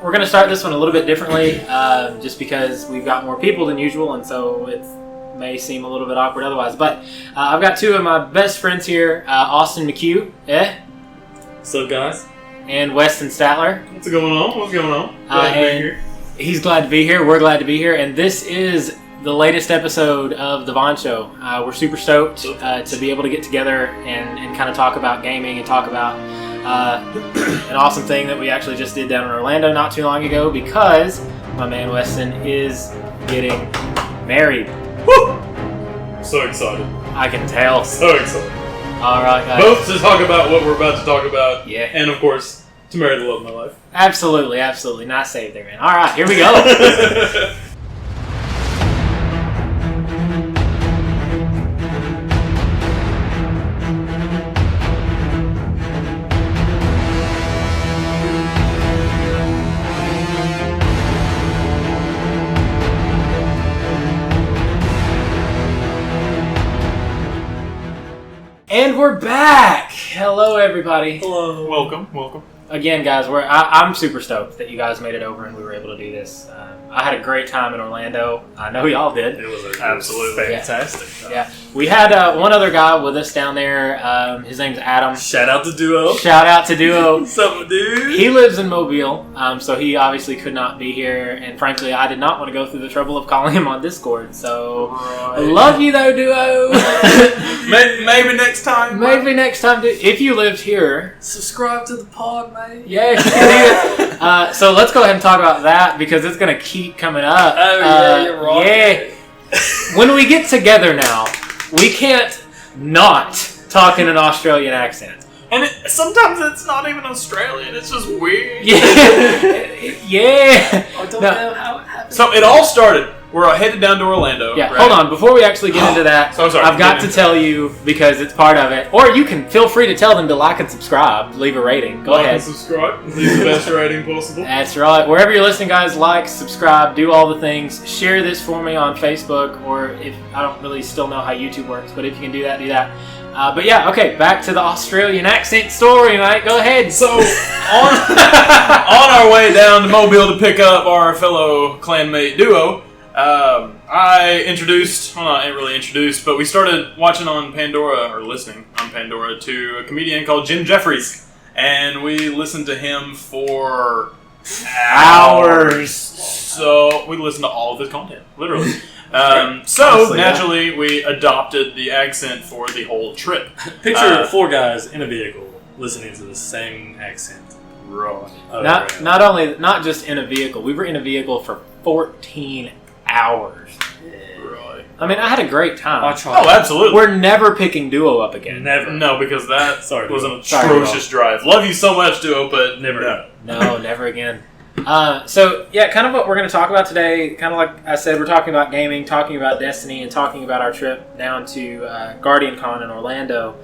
we're going to start this one a little bit differently, just because we've got more people than usual, and so it may seem a little bit awkward otherwise. But I've got two of my best friends here, Austin McCue, What's up, guys? And Weston Statler. What's going on? Glad to be here. He's glad to be here. We're glad to be here, and this is the latest episode of the Vaughn Show. We're super stoked to be able to get together and kind of talk about gaming and talk about an awesome thing that we actually just did down in Orlando not too long ago, because my man Weston is getting married. Woo! So excited. I can tell. So excited. All right, guys. Both to talk about what we're about to talk about, yeah, and of course, to marry the love of my life. Absolutely. Not saved there, man. All right, here we go. And we're back! Hello, everybody. Hello. Welcome. Again, guys, I'm super stoked that you guys made it over and we were able to do this. I had a great time in Orlando. I know y'all did. It was absolutely fantastic. Yeah. We had one other guy with us down there. His name's Adam. Shout out to Duo. What's up, dude? He lives in Mobile, so he obviously could not be here. And frankly, I did not want to go through the trouble of calling him on Discord. So, I love you though, Duo. Maybe next time. Maybe next time, if you lived here. Subscribe to the pod, mate. Yeah, you can do it. So let's go ahead and talk about that, because it's going to keep coming up. Oh, yeah, you're right. Yeah. When we get together now, we can't not talk in an Australian accent. And sometimes it's not even Australian, it's just weird. Yeah. I don't know how it happened. So it all started, we're headed down to Orlando. Yeah, right? hold on. Before we actually get into that, So sorry, I've got to tell you, because it's part of it, or you can feel free to tell them to like and subscribe, leave a rating. Go ahead. And subscribe. Leave the best rating possible. That's right. Wherever you're listening, guys, like, subscribe, do all the things. Share this for me on Facebook, or if I don't really still know how YouTube works, but if you can do that, do that. But yeah, okay, back to the Australian accent story, mate. Go ahead. So, on our way down to Mobile to pick up our fellow clanmate Duo, I not really introduced, but we started watching on Pandora, or listening on Pandora, to a comedian called Jim Jeffries. And we listened to him for hours. So, we listened to all of his content, literally. Honestly, naturally, we adopted the accent for the whole trip. Picture four guys in a vehicle listening to the same accent. Right. Not just in a vehicle. We were in a vehicle for 14 hours. Right. I mean, I had a great time. Oh, absolutely. We're never picking Duo up again. Never. No, because that was an Sorry, atrocious drive. Love you so much, Duo, but Never. No, never again. So, yeah, kind of what we're going to talk about today, kind of like I said, we're talking about gaming, talking about Destiny, and talking about our trip down to GuardianCon in Orlando.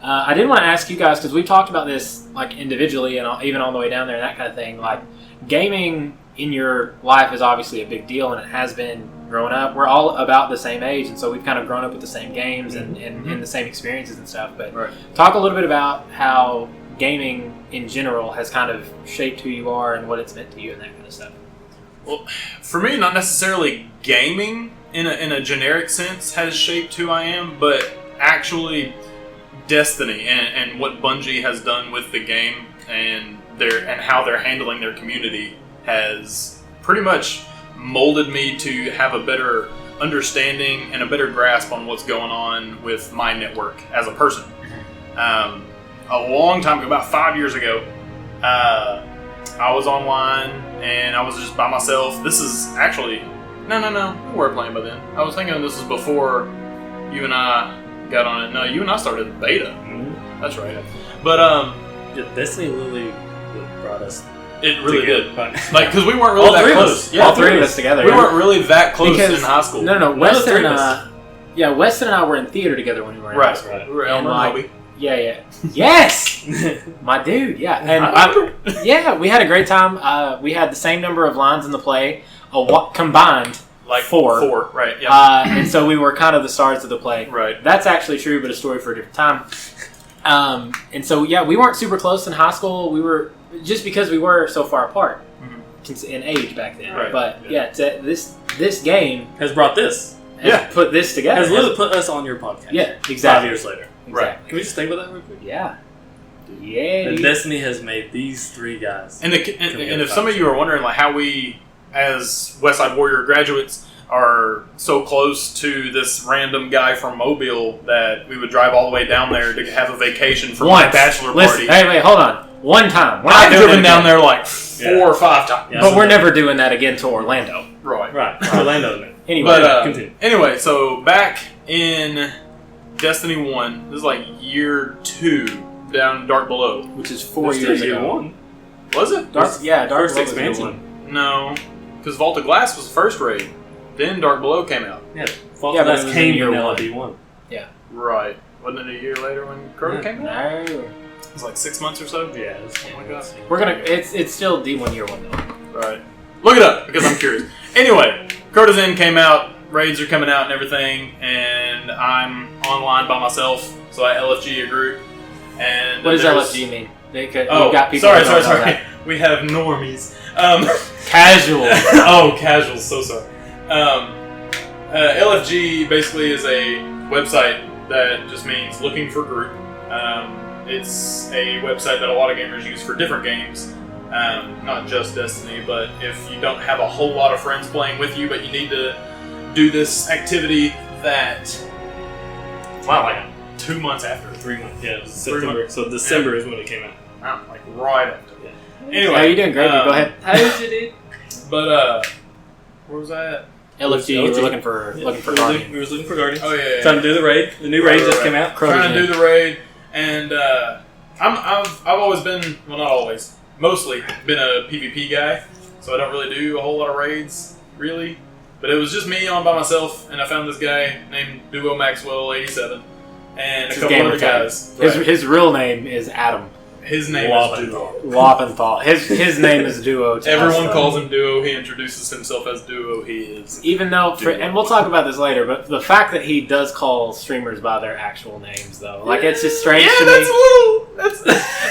I did want to ask you guys, because we've talked about this like individually and even on the way down there and that kind of thing. Like, gaming in your life is obviously a big deal, and it has been growing up. We're all about the same age, and so we've kind of grown up with the same games and the same experiences and stuff. But talk a little bit about how gaming in general has kind of shaped who you are and what it's meant to you and that kind of stuff. Well, for me, not necessarily gaming in a generic sense has shaped who I am, but actually Destiny and what Bungie has done with the game and how they're handling their community has pretty much molded me to have a better understanding and a better grasp on what's going on with my network as a person. A long time ago, about 5 years ago, I was online and I was just by myself. This is actually... No, we were playing by then. I was thinking this was before you and I got on it. No, you and I started beta. Mm-hmm. That's right. But, Destiny literally brought us. It really did. Because we weren't really all that three close. Of us. All three of us together. We weren't really that close because, in high school. No, Weston and I were in theater together when we were in high school. Right. We were Elmer and Moby. Yeah. Yes! My dude, yeah. And we had a great time. We had the same number of lines in the play, combined, like four. Four, right, yeah. And so we were kind of the stars of the play. Right. That's actually true, but a story for a different time. And so, yeah, we weren't super close in high school. We were, just because we were so far apart. Mm-hmm. in age back then. Right. But this game Has brought this. has put this together. Has literally put us on your podcast. Yeah, 5 exactly. years later. Exactly. Can we just think about that real quick? Yeah. Yeah. And Destiny has made these 3 guys. And if some of you are wondering like how we, as Westside Warrior graduates, are so close to this random guy from Mobile that we would drive all the way down there to have a vacation for my bachelor party. Hey, wait, hold on. One time. I've driven down there like 4 or 5 times. Yeah. But we're never doing that again to Orlando. Right. Right. Orlando, man. Anyway, But continue. anyway, so back in Destiny 1, this is like year 2 down Dark Below. which is 4 This years is year ago. 1. Was it? Dark First Below was expansion. year one. No, because Vault of Glass was the first raid. Then Dark Below came out. Yeah. Yeah, but it That's was came in year in one. LB1. Right. Wasn't it a year later when Crota came out? No. It was like 6 months or so. Yeah. Oh my God. We're gonna. It's still D1 year 1 though. Right. Look it up because I'm curious. Anyway, Crota's End came out. Raids are coming out and everything, and I'm online by myself. So I LFG a group. And What does there's- LFG mean? You've got people. sorry. who don't know that. We have normies. Casual. Oh, casuals. So sorry. LFG basically is a website that just means looking for group. It's a website that a lot of gamers use for different games, not just Destiny. But if you don't have a whole lot of friends playing with you, but you need to do this activity that, wow, like 2 months after, 3 months. Yeah, it was 3 September. months. So December is when it came out. like right after. Yeah. Anyway, How you doing, Greg? Go ahead. How did you do? But where was I at? LFG. We're LFG. looking for Guardian. We were looking for Guardians. Oh yeah. Trying to do the raid. The new raid just came out. Trying to do the raid, and I've always been, well, not always, mostly been a PvP guy, so I don't really do a whole lot of raids, really. But it was just me on by myself, and I found this guy named Duo Maxwell 87, and It's a his couple gamer other tag. guys. His real name is Adam His name Wappenthal. is Duo. Wappenthal. His name is Duo. To Everyone us, calls him Duo. He introduces himself as Duo. He is. Even though, and we'll talk about this later, but the fact that he does call streamers by their actual names, though, like it's just strange Yeah, to that's me. a little. That's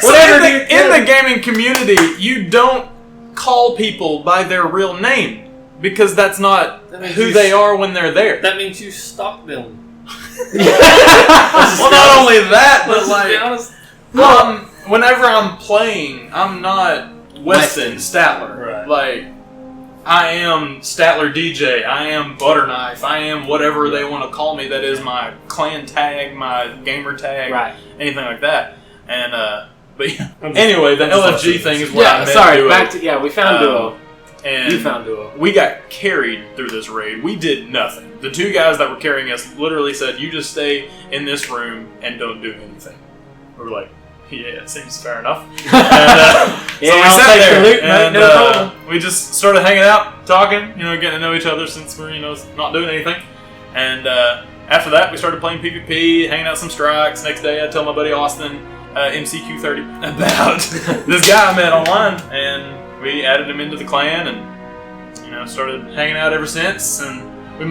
Whatever, so dude. in the gaming community, you don't call people by their real name because that's not That means who you they are when they're there. That means you stalk them. Well, not only that, but Let's just be honest. whenever I'm playing, I'm not Weston Statler. Right. Like, I am Statler DJ. I am Butterknife. I am whatever they want to call me. That is my clan tag, my gamer tag, Right. anything like that. And but yeah. I'm just- Anyway, the I'm just LFG not thing is where I Yeah, met sorry. Duo. Back to we found Duo. And You found Duo. we got carried through this raid. We did nothing. The two guys that were carrying us literally said, "You just stay in this room and don't do anything." We were like, "Yeah, it seems fair enough." And, Yeah, so we I'll sat take there the loot, mate, and no problem. we just started hanging out, talking, getting to know each other since we're not doing anything. And after that, we started playing PvP, hanging out some strikes. Next day, I tell my buddy Austin, MCQ30, about this guy I met online, and we added him into the clan, and started hanging out ever since. And we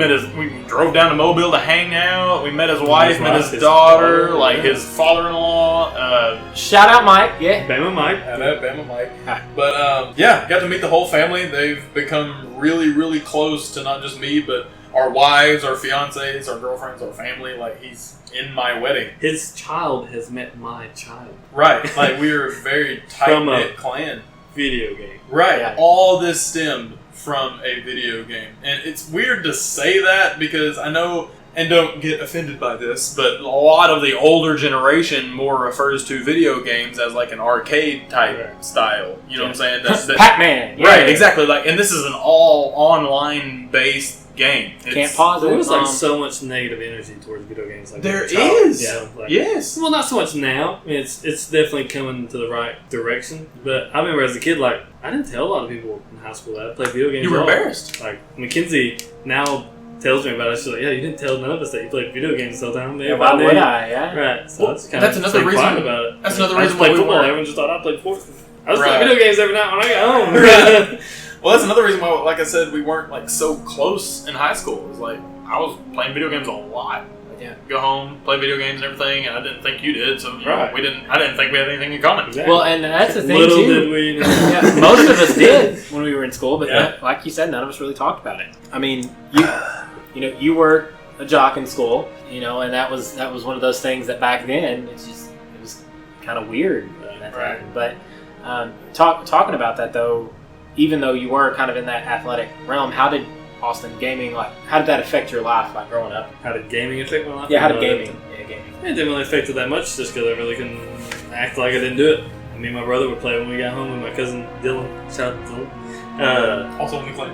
drove down to Mobile to hang out. We met his wife, met his daughter, like his father-in-law. Shout out Mike. Yeah. Bama Mike. Bama Mike. Hi. But yeah, got to meet the whole family. They've become really, really close to not just me, but our wives, our fiancés, our girlfriends, our family. Like, he's in my wedding. His child has met my child. Right. Like, we are a very tight-knit clan. Video game. Right. Yeah. All this stemmed from a video game. And it's weird to say that because I know, and don't get offended by this, but a lot of the older generation more refers to video games as like an arcade type style. You know what I'm saying? Pac-Man. Yeah. Right, exactly. Like, and this is an all online based game. Can't pause it. There was like so much negative energy towards video games. Like There as a child. is. Yeah. Like, Yes. well, not so much now. I mean, it's definitely coming to the right direction. But I remember as a kid, like I didn't tell a lot of people in high school that I played video games. You were at all. embarrassed. Like Mackenzie now tells me about it. She's like, "Yeah, you didn't tell none of us that you played video games the whole time." Yeah, why would I? Yeah. Right. So Well, that's kind that's of another reason- quiet about it. that's another I reason just played why we football. weren't- Everyone just thought I played sports. I was Right. playing video games every night when I got home. Right. Well, that's another reason why, like I said, we weren't like so close in high school. It was like I was playing video games a lot. Like Yeah. go home, play video games and everything, and I didn't think you did. So Right. I didn't think we had anything in common. Exactly. Well, and that's the thing Little too. did we know. Yeah, most of us did when we were in school, but Yeah. like you said, none of us really talked about it. I mean, you were a jock in school, and that was one of those things that back then it was kind of weird. That Right. happened. But talking about that though, even though you were kind of in that athletic realm, how did Austin gaming how did that affect your life growing up? How did gaming affect my life? Yeah, how did gaming? It didn't really affect it that much, just because I really couldn't act like I didn't do it. Me and my brother would play when we got home with my cousin Dylan. Shout out to Dylan. Also, only claim.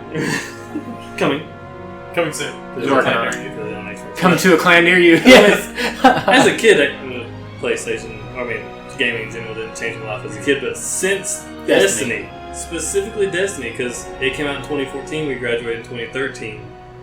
Coming soon. He's working on it. Coming to a clan near you. Yes. As a kid, PlayStation, gaming in general didn't change my life as a kid, but since Destiny, specifically Destiny, because it came out in 2014, we graduated in 2013.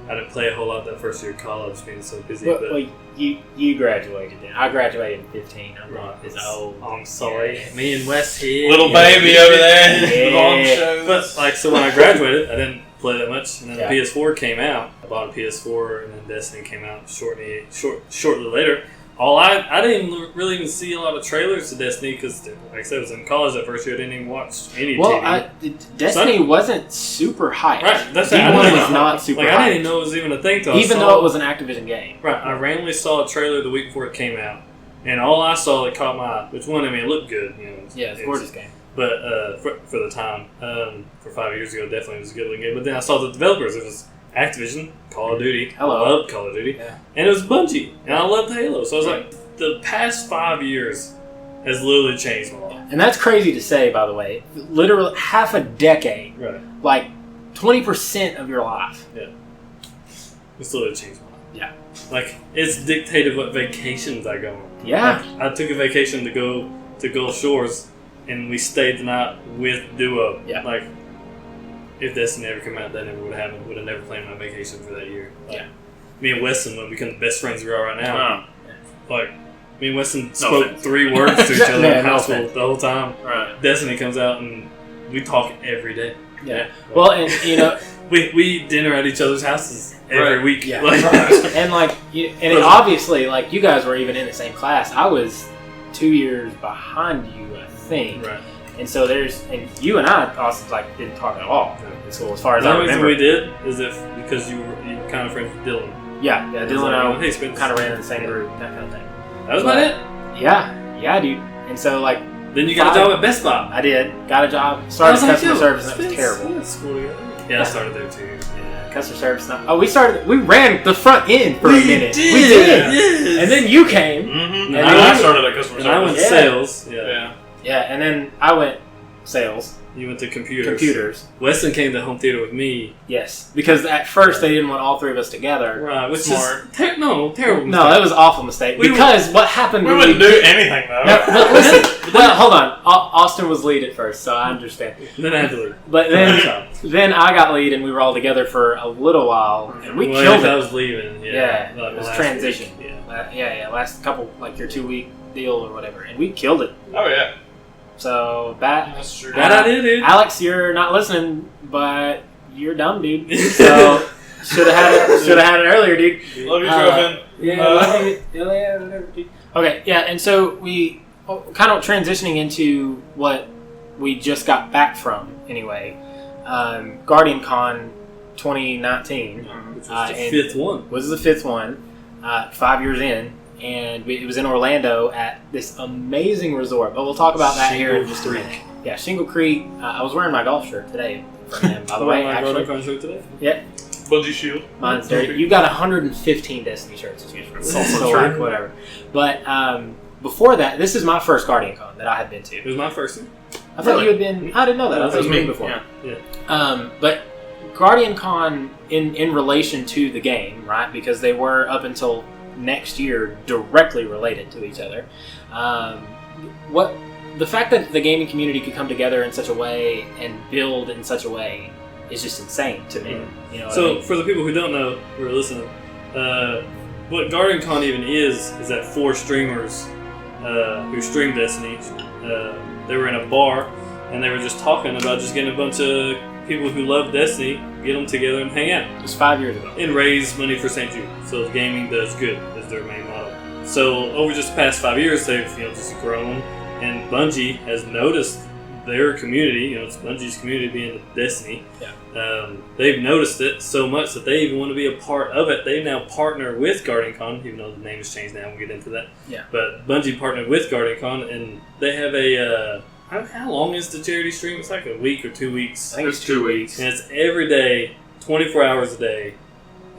I didn't play a whole lot that first year of college, being so busy. Well, you graduated then. I graduated in 15. I'm Right. old. I'm sorry. Yeah. Me and Wes here. Little baby over there. Yeah. Vaughn shows. But so when I graduated, I didn't play that much, and then Yeah. the PS4 came out. I bought a PS4, and then Destiny came out shortly later. I didn't really even see a lot of trailers to Destiny because, like I said, I was in college that first year. I didn't even watch any TV. Destiny wasn't super hyped. Right, that's it. D1 was not super hyped. I didn't even know it was even a thing till even though it was an Activision game. Right, I randomly saw a trailer the week before it came out, and all I saw that caught my eye, which one, it looked good. It's a gorgeous game. But for the time, for 5 years ago, definitely was a good looking game. But then I saw the developers. It was Activision, Call of Duty. Hello. I loved Call of Duty. Yeah. And it was Bungie, and I loved Halo. So I was like, the past 5 years has literally changed my life. And that's crazy to say, by the way. Literally half a decade. Right. Like 20% of your life. Yeah. It's literally changed my life. Yeah. Like, it's dictated what vacations I go on. Yeah. Like, I took a vacation to go to Gulf Shores, and we stayed the night with Duo. Yeah. Like, if Destiny ever came out, that never would have happened. Would have never planned my vacation for that year. Like, Yeah. Me and Weston would become the best friends we are right now. Wow. Like, me and Weston No spoke offense. 3 words to each other Yeah, in no household offense. the whole time. Right. Destiny comes out, and we talk every day. Yeah. Well, and we dinner at each other's houses every Right. week. Yeah. Like, and obviously, like, you guys were even in the same class. I was 2 years behind you, I think. right. And so and you and I also didn't talk at all in school, as far as The I only reason remember. we did is because you were kind of friends with Dylan. Yeah, It was Dylan like, and I hey, Spence. kind of ran in the same group, that kind of thing. That was about it. Yeah, dude. And so, like, Then you got a job at Best Buy. I did. Got a job. Started customer service, and it was terrible. Yeah, school together. Yeah, I started there too. Yeah, customer service. We ran the front end for a minute. Did. We did. Yes. And then you came. Mm-hmm. And And I I started at customer And I went service. sales. Yeah. Yeah. Yeah, and then I went sales. You went to computers. Computers. Weston came to home theater with me. Yes. Because at first they didn't want all three of us together. Right, which Smart. is terrible. No, that was an awful mistake. Because what happened We when wouldn't do anything though. No, but listen. Well, hold on. Austin was lead at first, so I understand. Then I had to leave. But then I got lead, and we were all together for a little while, and we Well, killed I it. was leaving. Yeah, like it was last transition. week. Yeah. Yeah. Last couple, like your 2-week deal or whatever, and we killed it. Oh yeah. So that That's true. That I did, dude. Alex, you're not listening, but you're dumb, dude. So should have had it earlier, dude. Love you, girlfriend. Yeah, whatever, dude. Okay, yeah, and so we kind of transitioning into what we just got back from anyway. GuardianCon 2019 Which was the and 5th one. was the 5th one, 5 years in, and it was in Orlando at this amazing resort. But we'll talk about that here in just a minute. Yeah, Shingle Creek. I was wearing my golf shirt today from him, by the way. Actually, GuardianCon today. yeah, Bungee shield. mine's dirty. You got 115 Destiny shirts to choose from. It's also So, true. like, whatever. But before that, this is my first GuardianCon that I had been It to. was my first one. I thought you had been. I didn't know that. I That thought was you had me been before. Yeah. But GuardianCon in relation to the game, right? Because they were up until next year directly related to each other. What the fact that the gaming community could come together in such a way and build in such a way is just insane to me. You know. What I So, mean? for the people who don't know, who are listening, what GuardianCon even is that 4 streamers who stream Destiny, they were in a bar and they were just talking about just getting a bunch of people who love Destiny, get them together and hang out It was 5 years ago. and raise money for St. Jude. So the gaming does good. It's their main model. So over just the past 5 years, they've just grown, and Bungie has noticed their community. It's Bungie's community being Destiny. Yeah. They've noticed it so much that they even want to be a part of it. They now partner with GuardianCon, even though the name has changed now. We'll get into that. Yeah. But Bungie partnered with GuardianCon, and they have a. How long is the charity stream? It's like a week or 2 weeks. I think it's 2 weeks. And it's every day, 24 hours a day.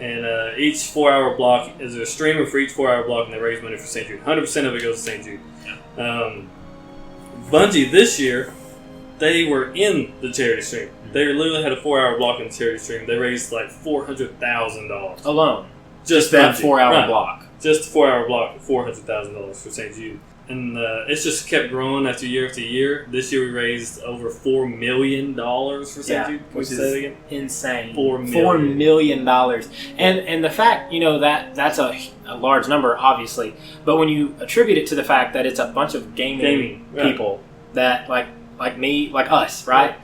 And each 4-hour block is a streamer for each 4-hour block, and they raise money for St. Jude. 100% of it goes to St. Jude. Yeah. Bungie this year, they were in the charity stream. They literally had a 4-hour block in the charity stream. They raised like $400,000 alone. Just that Bungie. 4-hour block. Just a 4-hour block, $400,000 for St. Jude. And it's just kept growing after year. This year we raised over $4 million for St. Jude. Which is insane. $4 million. And the fact, that's a large number, obviously. But when you attribute it to the fact that it's a bunch of gaming people that, like me, like us, right?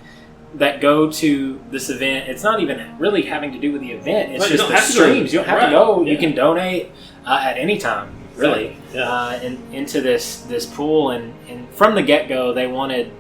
That go to this event. It's not even really having to do with the event. It's just the streams. You don't have to go. Yeah. You can donate at any time. Really, into this pool, and from the get-go, they wanted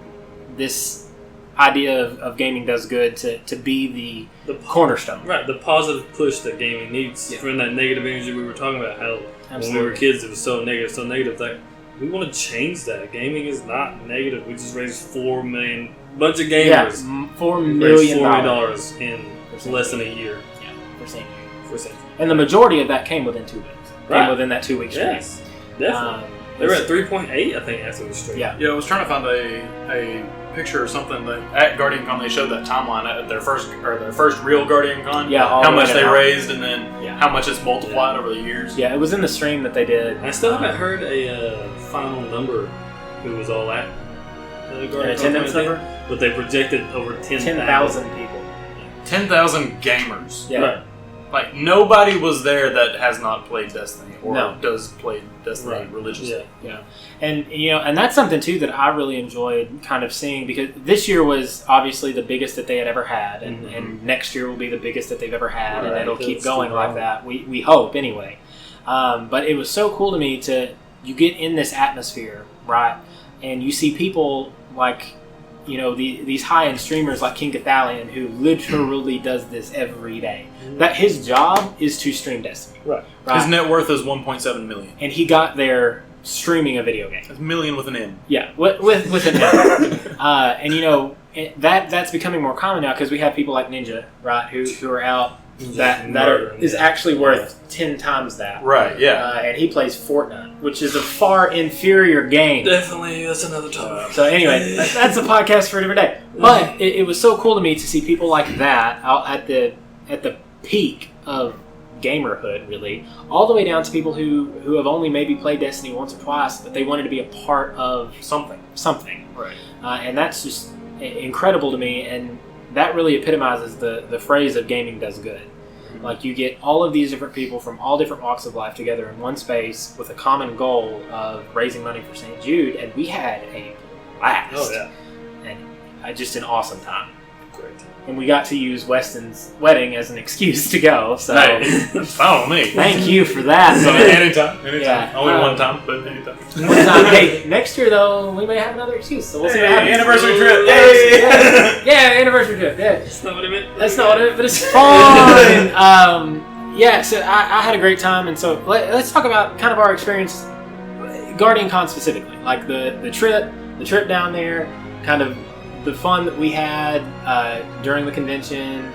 this idea of gaming does good to be the cornerstone. Right, the positive push that gaming needs from that negative energy we were talking about. How Absolutely. When we were kids, it was so negative. Like, we want to change that. Gaming is not negative. We just raised $4 million. Bunch of gamers. $4 million in less than a year. Yeah, for St. Jude. For And the majority of that came within 2 weeks. Right. Within that 2 week stream. Yes, definitely. They were at 3.8, I think, after the stream. Yeah. I was trying to find a picture or something that at GuardianCon they showed that timeline at their first real GuardianCon. Yeah, how much they raised and then Yeah. how much it's multiplied over the years. Yeah, it was in the stream that they did. I still haven't heard a final number who was all at the GuardianCon. Attendance number? But they projected over 10,000 people. 10,000 gamers. Yeah. Right. Like, nobody was there that has not played Destiny or No. does play Destiny religiously. Yeah. And and that's something too that I really enjoyed kind of seeing, because this year was obviously the biggest that they had ever had, and next year will be the biggest that they've ever had, and it'll keep going like that. We hope anyway. But it was so cool to me you get in this atmosphere, right? And you see people like these high-end streamers like King Cathalion, who literally does this every day. That his job is to stream Destiny. Right. His net worth is 1.7 million. And he got there streaming a video game. That's a million with an M. Yeah, with an M. And that's becoming more common now, because we have people like Ninja, right, who are out that is actually worth 10 times that. Right, yeah. And he plays Fortnite, which is a far inferior game. Definitely, that's another topic. So anyway, that's a podcast for a different day. But it was so cool to me to see people like that out at the peak of gamerhood, really, all the way down to people who have only maybe played Destiny once or twice, but they wanted to be a part of something. Right. And that's just incredible to me, and that really epitomizes the phrase of gaming does good. Like, you get all of these different people from all different walks of life together in one space with a common goal of raising money for St. Jude, and we had a blast. Oh, yeah. And just an awesome time. Great. And we got to use Weston's wedding as an excuse to go, so That's fine with me. thank you for that. Anytime. Yeah. Only one time, but anytime. One time. Hey, next year though, we may have another excuse, so we'll see what happens. Anniversary trip. Yeah, anniversary trip. Yeah. That's not what I meant. That's not what it is, but it's fun. So I had a great time, and so let's talk about kind of our experience, GuardianCon specifically, like the trip down there, kind of the fun that we had during the convention,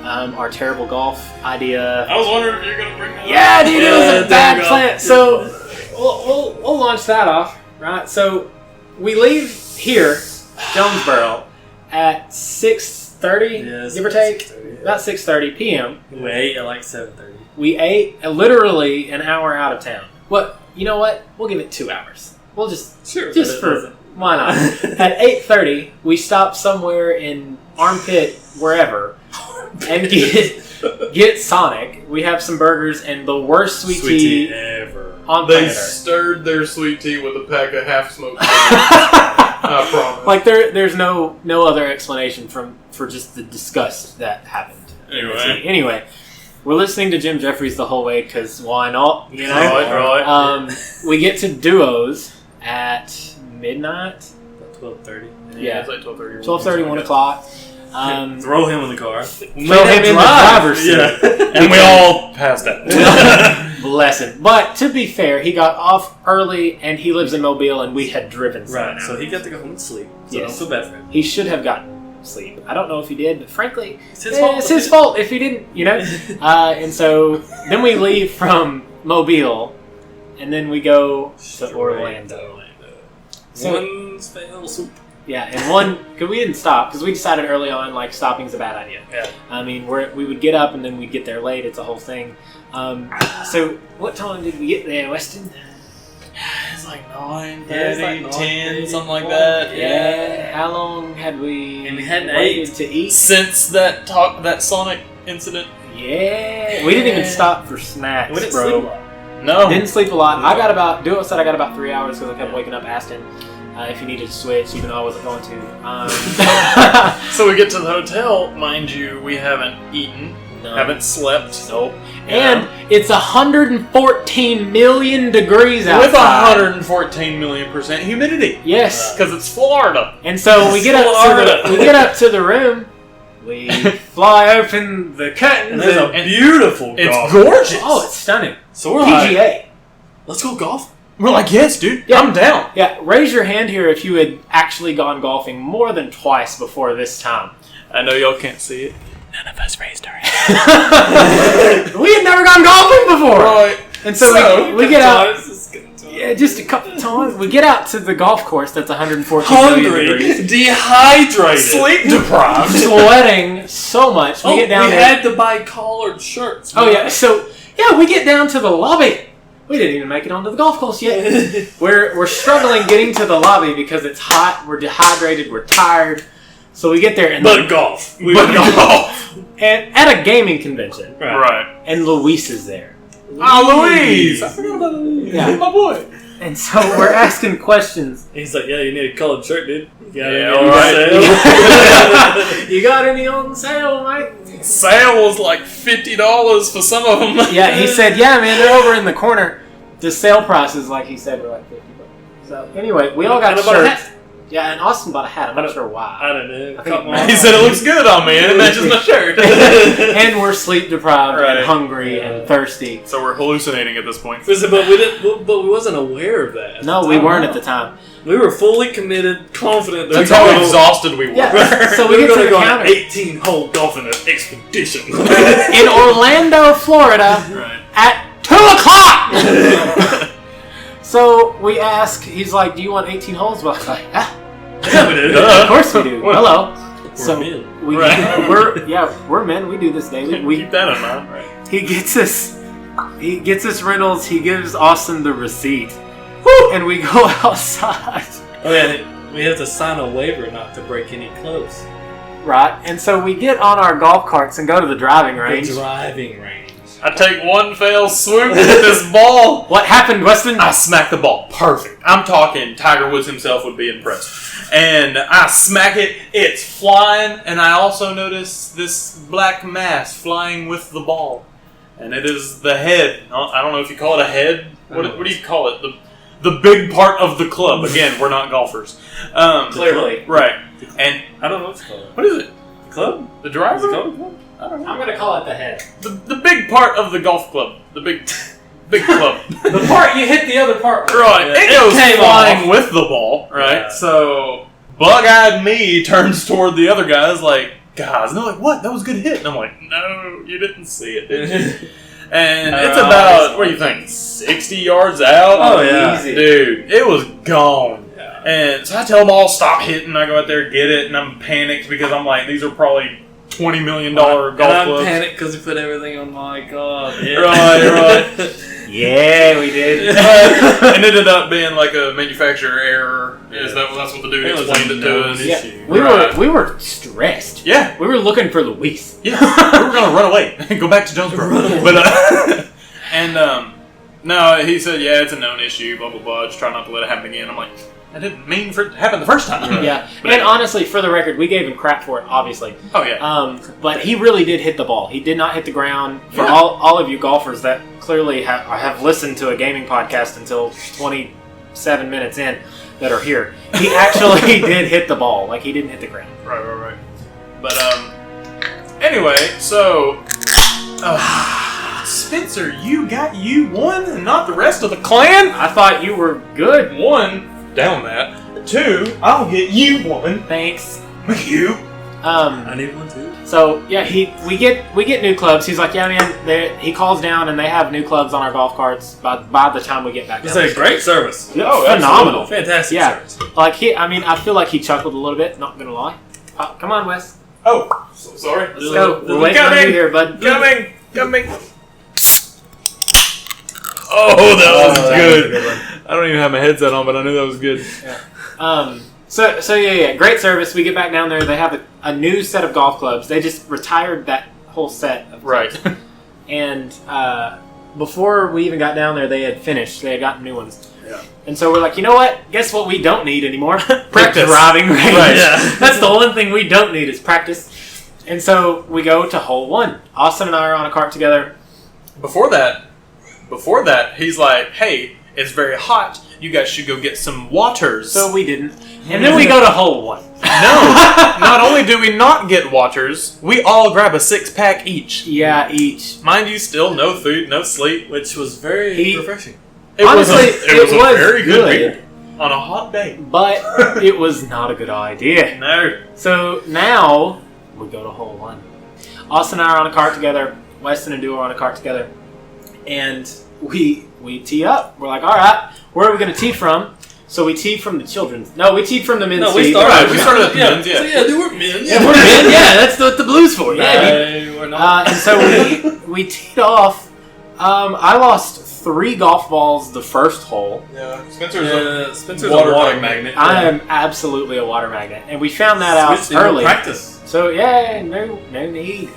our terrible golf idea. I was wondering if you were going to bring that up. Yeah, dude, it was a bad plan. So we'll launch that off, right? So we leave here, Jonesboro, at 6:30, give or take, about 6:30 p.m. We ate at like 7:30. We ate literally an hour out of town. You know what? We'll give it 2 hours. We'll just for why not? At 8:30, we stop somewhere in Armpit, wherever, and get Sonic. We have some burgers and the worst sweet tea ever. on They planet Earth. stirred their sweet tea with a pack of half-smoked I promise. Like there's no other explanation for just the disgust that happened. Anyway. Anyway, we're listening to Jim Jeffries the whole way because why not? You know, Right. We get to duos at midnight. 12:30. Yeah, it's like 12:30. 12:30, 1 o'clock. Throw him in the car. Throw him in the driver's seat. Yeah. And we all passed out. Bless him. But to be fair, he got off early and he lives in Mobile and we had driven 7 Right, so he got to go home and sleep. So Yes. don't feel bad for him. He should have gotten sleep. I don't know if he did, but frankly, It's his fault. it's his fault if he didn't, you know? And so then we leave from Mobile and then we go to Orlando. So- One fail soup. Yeah, and one, because we didn't stop, because we decided early on, like, stopping's a bad idea. Yeah. I mean, we would get up and then we'd get there late. It's a whole thing. So what time did we get there, Weston? It's like 9:30, Yeah, it's like 10, 9:30, something like that. Yeah. How long had we And we hadn't waited ate. to eat? Since that Sonic incident. Yeah. We didn't even stop for snacks, We didn't bro. sleep a lot. No. Didn't sleep a lot. Duo said I got about 3 hours because I kept waking up asking if he needed to switch, even though I wasn't going to. So we get to the hotel. Mind you, we haven't eaten, No. haven't slept. Nope. Yeah. And it's 114 million degrees outside. With 114 million% humidity. Yes. Because it's Florida. And so we get up Florida. to the room. We fly open the curtains. And there's a and- beautiful It's golf. gorgeous. oh, it's stunning. So we're like, PGA. let's go golf. We're like, yes, dude. Yeah. I'm down. Yeah, raise your hand here if you had actually gone golfing more than twice before this time. I know y'all can't see it. None of us raised our hand. We had never gone golfing before. Right. And so, we get out. Yeah, just a couple times. We get out to the golf course that's 114 million Hungry, degrees. dehydrated, Sleep deprived. Sweating so much. We get down we there. had to buy collared shirts. Oh yeah, so yeah, we get down to the lobby. We didn't even make it onto the golf course yet. We're struggling getting to the lobby because it's hot. We're dehydrated. We're tired. So we get there and But golf. golf. and at a gaming convention, Right. and Luis is there. Oh, Louise. I forgot about Louise. Yeah. My boy. And so we're asking questions. He's like, yeah, you need a colored shirt, dude. You got Yeah, any all on right. sale? You got any on sale, mate? Sale was like $50 for some of them. Yeah, he said, yeah, man, they're over in the corner. The sale prices, like he said, were like $50. So anyway, we all got And I bought a shirts. Yeah, and Austin bought a hat. I'm not sure why. I don't know. I think Caught it my He eye. said it looks good on me and it matches my shirt. And we're sleep deprived Right. and hungry and thirsty. So we're hallucinating at this point. Listen, but we didn't. But we wasn't aware of that. at No, the we time. weren't at the time. We were fully committed, confident that That's we were how gonna- exhausted we were. Yeah. So we we get were to going to the go on counter. an 18-hole golfing expedition. In Orlando, Florida, Right. at 2 o'clock! So we ask, he's like, do you want 18 holes? Well, I'm like, Yeah, we did. Duh. of course we do. Hello. We're So men. we, Right. we're men. We do this daily. We Keep that in mind. Right. He gets us Reynolds. He gives Austin the receipt, and we go outside. Oh yeah, we have to sign a waiver not to break any clubs. Right, and so we get on our golf carts and go to the driving range. The driving range. I take one fell swoop at this ball. What happened, Weston? I smack the ball. Perfect. I'm talking Tiger Woods himself would be impressed. And I smack it. It's flying. And I also notice this black mass flying with the ball. And it is the head. I don't know if you call it a head. What do you call it? The big part of the club. Again, we're not golfers. Clearly. Right. And I don't know what it's called. what is it? Club? The Is driver? it called a club? I don't know. I'm gonna call it the head. The big part of the golf club. The big club. The part you hit the other part. Right. Yeah. It It goes came flying off. with the ball, right? Yeah. So bug-eyed me turns toward the other guys like, guys, and they're like, what? That was a good hit. And I'm like, no, you didn't see it, did you? And it's about, what do you think, 60 yards out? Oh, yeah. Easy. Dude, it was gone. Yeah. And so I tell them all, stop hitting. I go out there, get it, and I'm panicked because I'm like, these are probably $20 million golf And I'm clubs. panicked because we put everything on my God. Yeah. Right. Yeah, we did. It ended up being like a manufacturer error. That's what the dude It was explained it to known us. Yeah, issue. we were stressed. Yeah. We were looking for Luis. Yeah, we were gonna run away, go back to Jonesboro. But no, he said, yeah, it's a known issue, blah blah blah. Just try not to let it happen again. I'm like, I didn't mean for it to happen the first time. Yeah, But and anyway. honestly, for the record, we gave him crap for it, obviously. Oh, yeah. But he really did hit the ball. He did not hit the ground. For Yeah. all of you golfers that clearly have listened to a gaming podcast until 27 minutes in that are here, he actually did hit the ball. Like, he didn't hit the ground. Right. But, anyway, so... Spencer, you got you one and not the rest of the clan? I thought you were good. One, down that. Two, I'll get you one. Thanks. McCue. I need one too. So yeah, we get new clubs. He's like, yeah, man. He calls down and they have new clubs on our golf carts by the time we get back. It's down. a great service. Oh, phenomenal, absolutely. Fantastic Yeah, service. like I feel like he chuckled a little bit. Not gonna lie. Come on, Wes. Oh, so sorry. Let's go. We're waiting on you here, bud. Coming. Oh, that was good. I don't even have my headset on, but I knew that was good. So yeah, great service. We get back down there. They have a new set of golf clubs. They just retired that whole set of clubs. Right. And before we even got down there, they had finished. They had gotten new ones. Yeah. And so we're like, you know what? Guess what we don't need anymore? Practice. Driving range. Right. Yeah. That's the one thing we don't need is practice. And so we go to hole 1. Austin and I are on a cart together. Before that, he's like, hey, it's very hot. You guys should go get some waters. So we didn't. And then we go to hole 1. No, not only do we not get waters, we all grab a 6-pack each. Yeah, each. Mind you, still no food, no sleep. Which was very refreshing. Honestly, it was a very good good. beer on a hot day. But it was not a good idea. No. So now we go to hole 1. Austin and I are on a cart together. Weston and Duo are on a cart together. And we tee up. We're like, all right, where are we going to tee from? So we teed from the children's. No, we teed from the men's. No, we tee. started. We started at the men's, yeah. So yeah, they were men. Yeah, we're men. Yeah, that's what the blues for. Yeah, dude. No, we're not. And so we teed off. I lost 3 golf balls the first hole. Yeah, Spencer's a water magnet. I am absolutely a water magnet, and we found that out Switched into early. practice. So yeah, no need.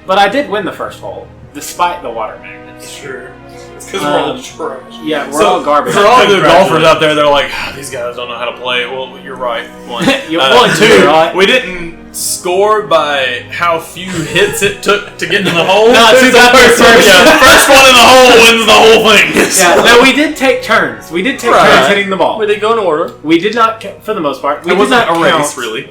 But I did win the first hole, despite the water magnets. Sure. It's because we're all trash. Yeah, we're all garbage. For all the golfers out there, they're like, these guys don't know how to play. Well, you're right. One. You won 2, right? We didn't score by how few hits it took to get in the hole. No, it's the first one. first one in the hole wins the whole thing. Yeah, no, we did take turns. We did take turns hitting the ball. We did go in order. We did not, for the most part. We It did wasn't not a count, race, really.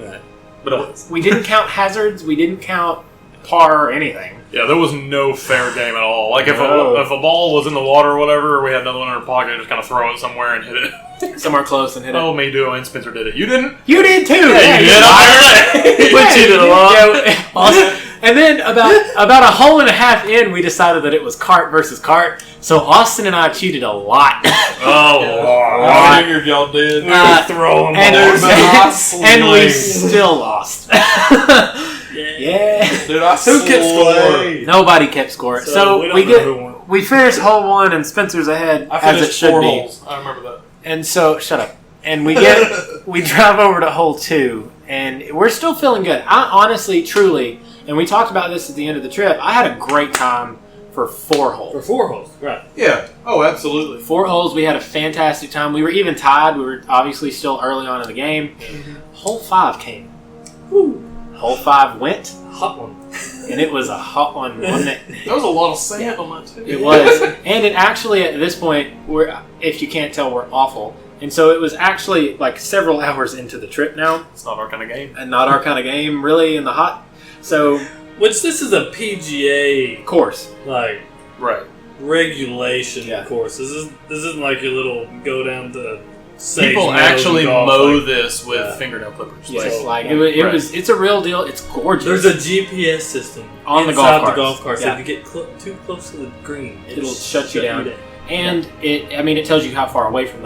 But it was. We didn't count hazards. We didn't count par or anything. Yeah, there was no fair game at all. Like, if No. a ball was in the water or whatever, we had another one in our pocket, just kind of throw it somewhere and hit it. Somewhere close and hit it. Oh, me, Duo, and Spencer did it. You didn't? You did too. Yeah, you did. liar. We cheated a lot. Yeah, awesome. And then about a hole and a half in, we decided that it was cart versus cart. So Austin and I cheated a lot. I figured y'all did. We were throwing and, balls. and we still lost. Yeah. Dude, I Who kept score? Nobody kept score. So we don't we know who won. we finished hole 1 and Spencer's ahead I as it finished should 4 be. holes. I remember that. And so shut up. And we drive over to hole 2 and we're still feeling good. I honestly, truly, and we talked about this at the end of the trip, I had a great time for 4 holes. For 4 holes, right. Yeah. Oh, absolutely. 4 holes, we had a fantastic time. We were even tied. We were obviously still early on in the game. Hole 5 came. Woo. Hole 5 went, Hot one. and it was a hot one, wasn't it? There was a lot of sand on that, too. It was. And it actually, at this point, if you can't tell, we're awful. And so it was actually like several hours into the trip now. It's not our kind of game. And not our kind of game, really, in the hot. So, Which this is a PGA course. like Right. regulation Yeah. course. This isn't like your little go down to Sage People Meadows actually and golf, mow like, this with Yeah. fingernail clippers. Yes, Like, it's a real deal. It's gorgeous. There's a GPS system On the inside golf the carts. golf cart. So Yeah. if you get too close to the green, It'll shut you down. And it tells you how far away from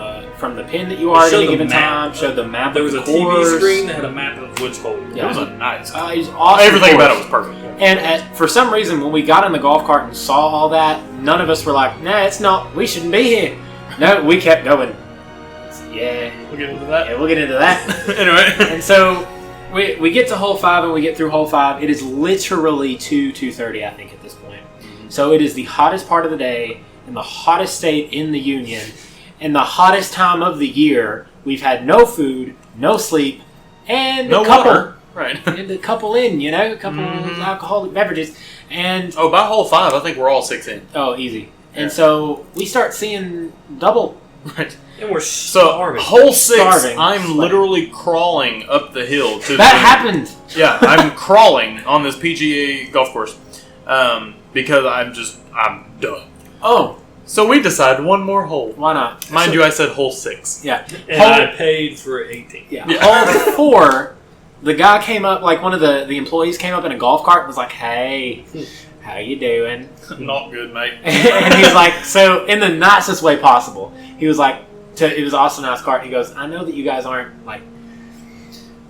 the pin that you are at showed any the given map. time. Showed the map. There of was the a TV course. screen that had a map of which hole. Yeah. It was a nice. He's awesome. Everything course. about it was perfect. And for some reason, when we got in the golf cart and saw all that, none of us were like, "Nah, it's not. We shouldn't be here." No, we kept going. Yeah, We'll get into that. yeah, we'll get into that. Anyway. And so we get to hole 5 and we get through hole 5. It is literally 2:30, I think, at this point. So it is the hottest part of the day in the hottest state in the union, in the hottest time of the year. We've had no food, no sleep, and No a couple, water. Right. and a couple a couple alcoholic beverages, and Oh, by hole 5, I think we're all 6 in. easy. And so we start seeing double. Right. And we're So, starving. hole 6, Starving. I'm literally crawling up the hill to That the, happened. Yeah, I'm crawling on this PGA golf course because I'm done. Oh, So we decided one more hole. why not? Mind you, I said hole 6. Yeah. And I paid for 18. Yeah. Yeah. Hole 4, the guy came up, like one of the employees came up in a golf cart and was like, "Hey, how you doing?" Not good, mate. And he was like, so in the nicest way possible, he was like, it was Austin and I's cart. He goes, "I know that you guys aren't like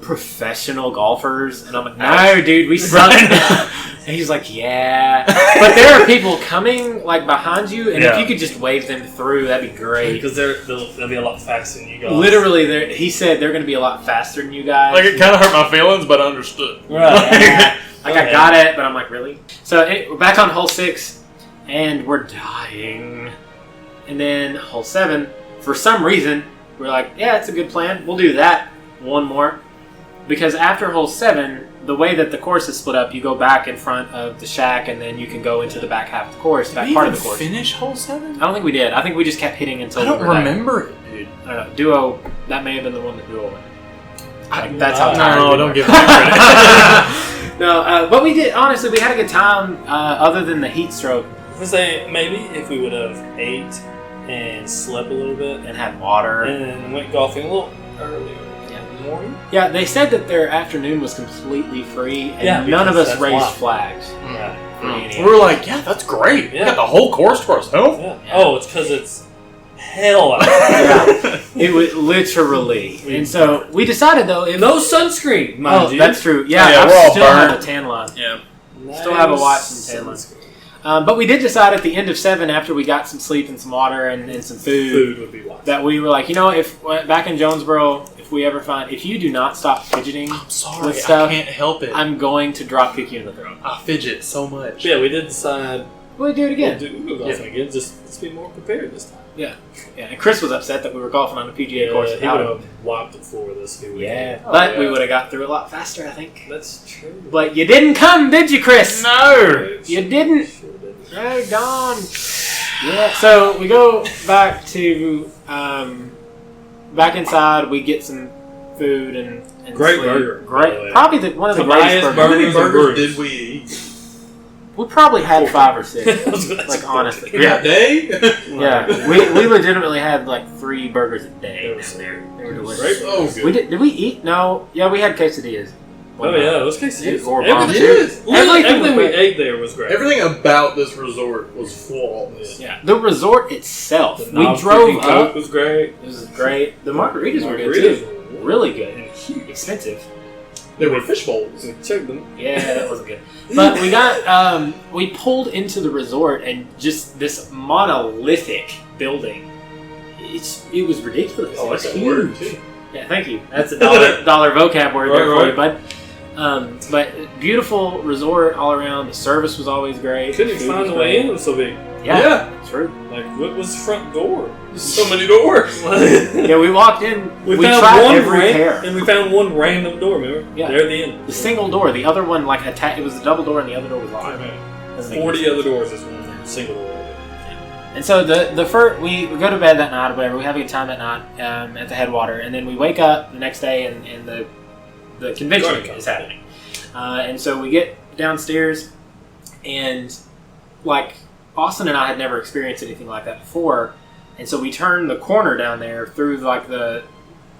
professional golfers," and I'm like, "No, dude, we suck." And he's like, "Yeah, but there are people coming like behind you, and if Yeah. you could just wave them through, that'd be great." Because they'll be a lot faster than you guys. Literally, he said they're going to be a lot faster than you guys. Like, it kind of hurt my feelings, but I understood. Right. Yeah. Like, I got it, but I'm like, really? So we're back on hole 6, and we're dying. And then hole 7, for some reason, we're like, yeah, it's a good plan. We'll do that one more. Because after hole 7, the way that the course is split up, you go back in front of the shack, and then you can go into the back half of the course, back part of the course. Finish hole 7? I don't think we did. I think we just kept hitting until I don't we were there. remember it, dude. I don't know. Duo, that may have been the one that Duo won. Like, that's how tired No, we don't were. give me credit. No, but we did, honestly, we had a good time, other than the heat stroke. I was saying, maybe if we would have ate and slept a little bit And had water. and went golfing a little earlier in the morning. Yeah, they said that their afternoon was completely free, and Yeah, none of because us that's raised why. flags. Right. We were like, yeah, that's great. We Yeah. got the whole course to ourselves. Yeah. Oh, it's because it's hell out. Yeah, it was literally. And so we decided, though, if No sunscreen, mind you. that's true. Yeah, Yeah, I we're all still have burned. a tan line. Yeah. Still have a watch and tan line. But we did decide at the end of 7, after we got some sleep and some water and some Food would be watched. that we were like, if back in Jonesboro, if we ever find, if you do not stop fidgeting, I'm sorry, with stuff, I can't help it. I'm going to drop kick you in the throat. I fidget so much. Yeah, we did decide We'll do it again. we'll go golfing again. Just let's be more prepared this time. Yeah, and Chris was upset that we were golfing on the PGA course he without would him. have wiped the floor this weekend. Yeah, Oh, but yeah. we would have got through a lot faster, I think. That's true. But you didn't come, did you, Chris? No! You didn't. Sure didn't. No, gone. Yeah. So we go back to back inside. We get some food and Great sleep. burger, by the Great, way. probably one of the Tobias greatest burger. burgers. How many burgers did we eat? We probably had 5 or 6. That's Like, honestly. In a day? Yeah, we legitimately had like 3 burgers a day. They were Down there. They were delicious. Great. Oh, good. We did we eat? No. Yeah, we had quesadillas. Oh yeah, those cases. Or Everything, bomb. everything we ate there was great. Everything about this resort was flawless. Yeah, the resort itself. The we Knob drove freaking up. Coke was great. It was great. The margaritas were good Margaritas too. were Really good. and huge. Expensive. They were fish bowls. We checked them. Yeah, that wasn't good. But we got we pulled into the resort and just this monolithic building. It was ridiculous. Oh, It was that's a huge. word, too. Yeah, thank you. That's a dollar vocab word there for you, bud. But beautiful resort all around. The service was always great. Couldn't even Food find was the way great. in. It was so big. Yeah, true. Like, what was the front door? So many doors. Yeah, we walked in. We tried found one every pair. and we found one random door. Remember? Yeah. There at the end. The single door. The other one, like, it was a double door, and the other door was locked. Doesn't make 40 sense. other doors. This one single door. And so the first we go to bed that night or whatever. We have a good time that night at the headwater, and then we wake up the next day, and the convention GuardianCon is happening. And so we get downstairs, and like Austin and I had never experienced anything like that before, and so we turn the corner down there through like to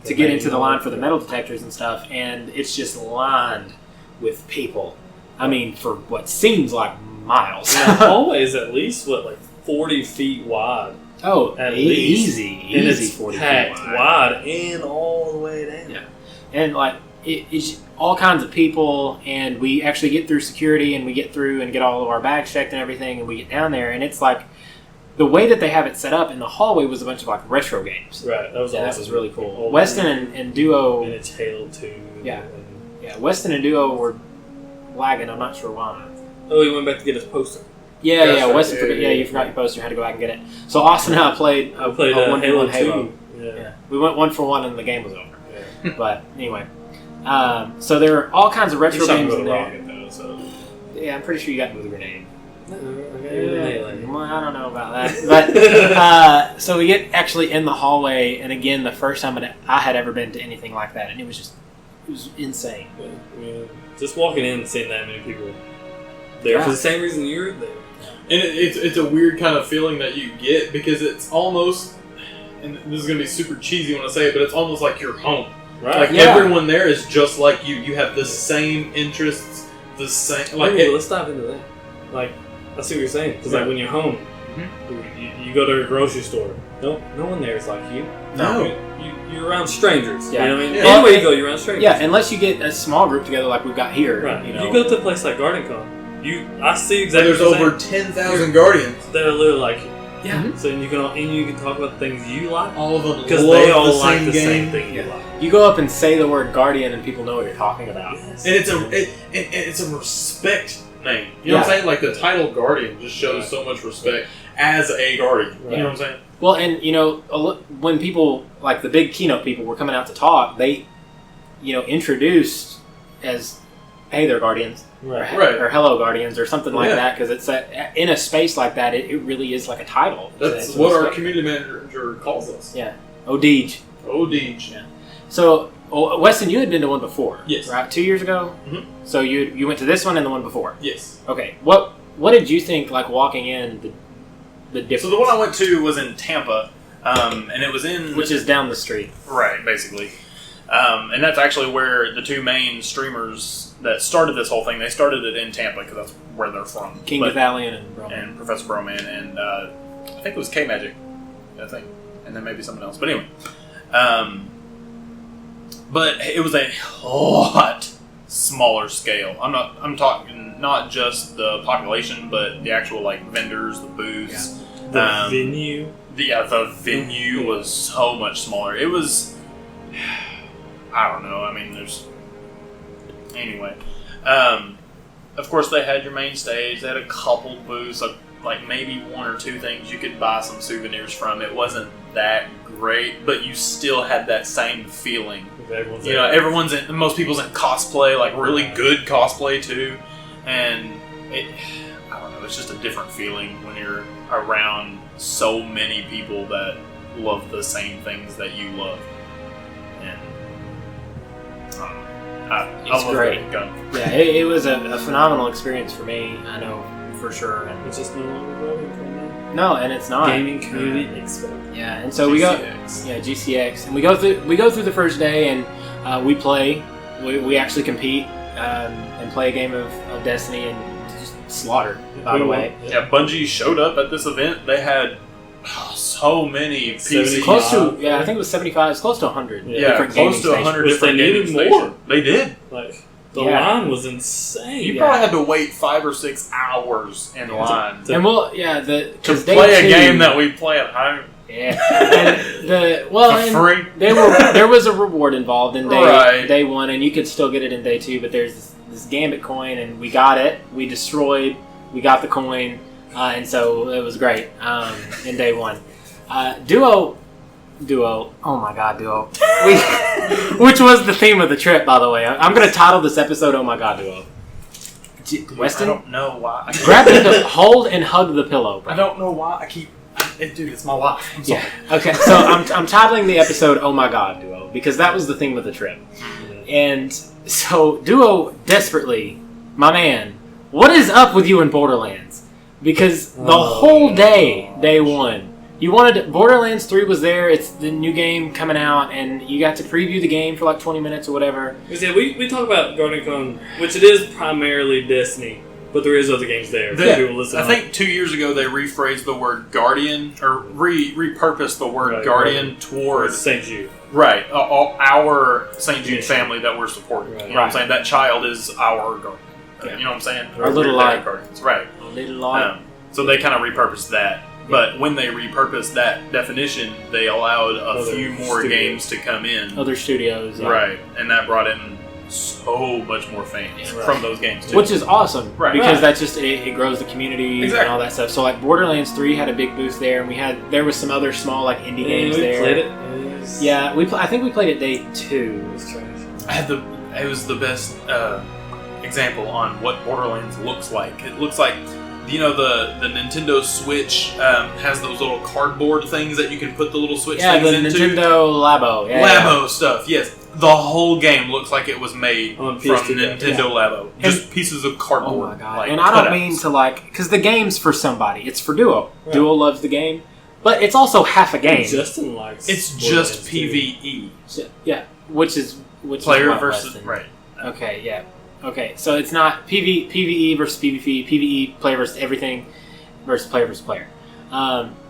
get into the line for the metal detectors and stuff, and it's just lined with people. I mean, for what seems like miles. And the hallway is at least, what, like 40 feet wide. Oh, At least. easy And it's 40 feet packed wide. wide and all the way down. Yeah. And like it's all kinds of people, and we actually get through security, and we get through and get all of our bags checked and everything, and we get down there, and it's like the way that they have it set up in the hallway was a bunch of like retro games. Right, that was Yeah, awesome. that was really cool. Old Weston and Duo, and it's Halo 2. Yeah. And, yeah, Weston and Duo were lagging. I'm not sure why. oh, he went back to get his poster. Yeah, That's right. Weston Yeah, forgot. yeah, Yeah, you forgot your poster. Had to go back and get it. So Austin and I played I played a 1v1 Halo 2. Halo. Yeah. We went 1-for-1 and the game was over. Yeah. But anyway, so there are all kinds of retro games in there. Rocket, though, so. Yeah, I'm pretty sure you got with a grenade. Okay. Well, I don't know about that. But so we get actually in the hallway, and again, the first time I had ever been to anything like that, and it was insane. Yeah. Just walking in and seeing that many people there for the same reason you're there. And it's a weird kind of feeling that you get because it's almost, and this is going to be super cheesy when I say it, but it's almost like you're home. Right. Like everyone there is just like you. You have the same interests, the same. Like let's dive into that. Like, I see what you're saying. Because like when you're home, you go to a grocery store. No one there is like you. No. You're around strangers. Yeah. You know what I mean? Yeah. Anywhere you go, you're around strangers. Yeah, unless you get a small group together like we've got here. Right. You know. You go to a place like GuardianCon. I see exactly. There's over 10,000 Guardians. They're literally like you. Yeah. Mm-hmm. So you can talk about the things you like. All of them Because love they all the like same the game. same thing you like. You go up and say the word Guardian, and people know what you're talking about. Yes. And it's a respect name. You know what I'm saying? Like the title Guardian just shows so much respect as a Guardian. Right. You know what I'm saying? Well, and when people like the big keynote people were coming out to talk, they, introduced as, "Hey, they're Guardians," Right. or "Hello, Guardians," or something like that. Because it's in a space like that, it really is like a title. That's It's what our respect. community manager calls us. Yeah, Odeej. Odeej. Yeah. So, Weston, you had been to one before. Yes. Right, 2 years ago. Mhm. So you went to this one and the one before. Yes. Okay. What did you think like walking in the difference? So the one I went to was in Tampa, and it was in which is down the street. right, basically, and that's actually where the two main streamers that started this whole thing. They started it in Tampa because that's where they're from. King Valiant and Broman. And Professor Broman and I think it was K Magic, I think, and then maybe someone else. But anyway, but it was a lot smaller scale. I'm talking not just the population, but the actual like vendors, the booths, The venue. The venue was so much smaller. It was, I don't know. I mean, anyway. Of course, they had your main stage. They had a couple booths, like maybe one or two things you could buy some souvenirs from. It wasn't that great, but you still had that same feeling. Everyone's most people's in cosplay, like really good cosplay too, and I don't know. It's just a different feeling when you're around so many people that love the same things that you love, and I love great. GuardianCon. Yeah, it was a phenomenal experience for me. I know for sure. And It's just no longer GuardianCon. no, and it's not Gaming Community Expo. Yeah, and so we go. Yeah, GCX, and we go through the first day, and we play. We actually compete and play a game of Destiny and just slaughter. By the way, Yeah, Bungie showed up at this event. They had so many PCs. close to I think it was 75. It's close to 100. Yeah, different close to gaming 100 Which different they gaming needed more. stations. They did. Like the Yeah. line was insane. You probably had to wait 5 or 6 hours in line And to play a game that we play at home. Yeah, and For free. there was a reward involved in Right. day one, and you could still get it in day two. But there's this Gambit coin, and we got it. We destroyed. We got the coin, and so it was great in day one. Duo. Oh my God, Duo. Which was the theme of the trip, by the way. I'm going to title this episode "Oh My God, Duo." Weston, I don't know why. grab the hold and hug the pillow. Bro. I don't know why I keep. Dude, it's my life. I'm sorry. Yeah. Okay. So I'm titling the episode "Oh My God, Duo" because that was the theme of the trip, and so Duo desperately, my man, what is up with you in Borderlands? Because the whole day one, you wanted Borderlands 3 was there. It's the new game coming out, and you got to preview the game for like 20 minutes or whatever. Yeah, we talk about GuardianCon, which it is primarily Destiny, but there is other games there. I think 2 years ago they rephrased the word Guardian, or repurposed the word Guardian towards St. Jude. Right, our St. Jude family that we're supporting. Right. You know what I'm saying? That child is our Guardian. You know what I'm saying? Our little light. Guardians. Right. A little light. So they kind of repurposed that. But when they repurposed that definition, they allowed a few more games to come in. Other studios. Yeah. Right. And that brought in so much more fans from those games, too. Which is awesome. Right. Because that's just, it grows the community and all that stuff. So like Borderlands 3 had a big booth there, and there was some other small like indie games there. Played it. was. Yeah, I think we played it day 2. It was trash. It was the best example on what Borderlands looks like. It looks like, you know, the Nintendo Switch has those little cardboard things that you can put the little Switch things the into. Nintendo Labo. Labo stuff, yes. The whole game looks like it was made On from PS2, Nintendo Labo. Just pieces of cardboard. Oh my god! like, And I don't cutouts. mean to because the game's for somebody. It's for Duo. Right. Duo loves the game, but it's also half a game. Justin likes. It's Borderlands just too. PvE. Yeah, which is Player what, versus Weston? right. Okay, yeah. Okay, so it's not PvE versus PvP, PvE player versus everything versus player.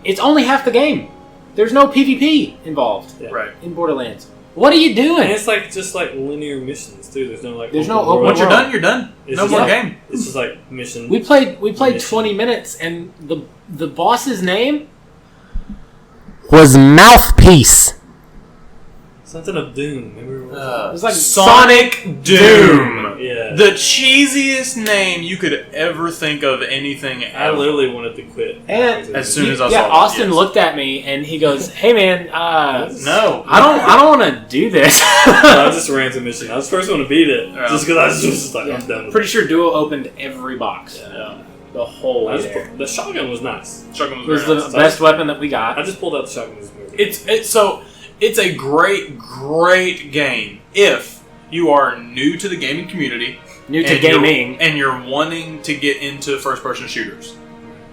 It's only half the game. There's no PvP involved Yeah. Right. in Borderlands. What are you And doing? it's like just like linear missions too. There's no like. There's no open open world. Once you're world. done, you're done. It's No just more like- game. It's just like mission. We played Mission. 20 minutes, and the boss's name was Mouthpiece. Something of Doom. Remember? It was like Sonic Doom. Yeah. The cheesiest name you could ever think of anything I ever. literally wanted to quit. And As soon as I yeah, saw it, Austin yes. looked at me and he goes, "Hey man, No. I don't want to do this." I just ran to mission. I was the first one to beat it. Yeah. Just because I was just like, Yeah. I'm done with Pretty sure Duo opened every box, Yeah. the whole I way just there. the shotgun was nice. Shotgun It was was very the nice. best weapon that we I got. just pulled out the shotgun this movie. It's a great game if you are new to the gaming community, New to and you're- gaming. and you're wanting to get into first person shooters.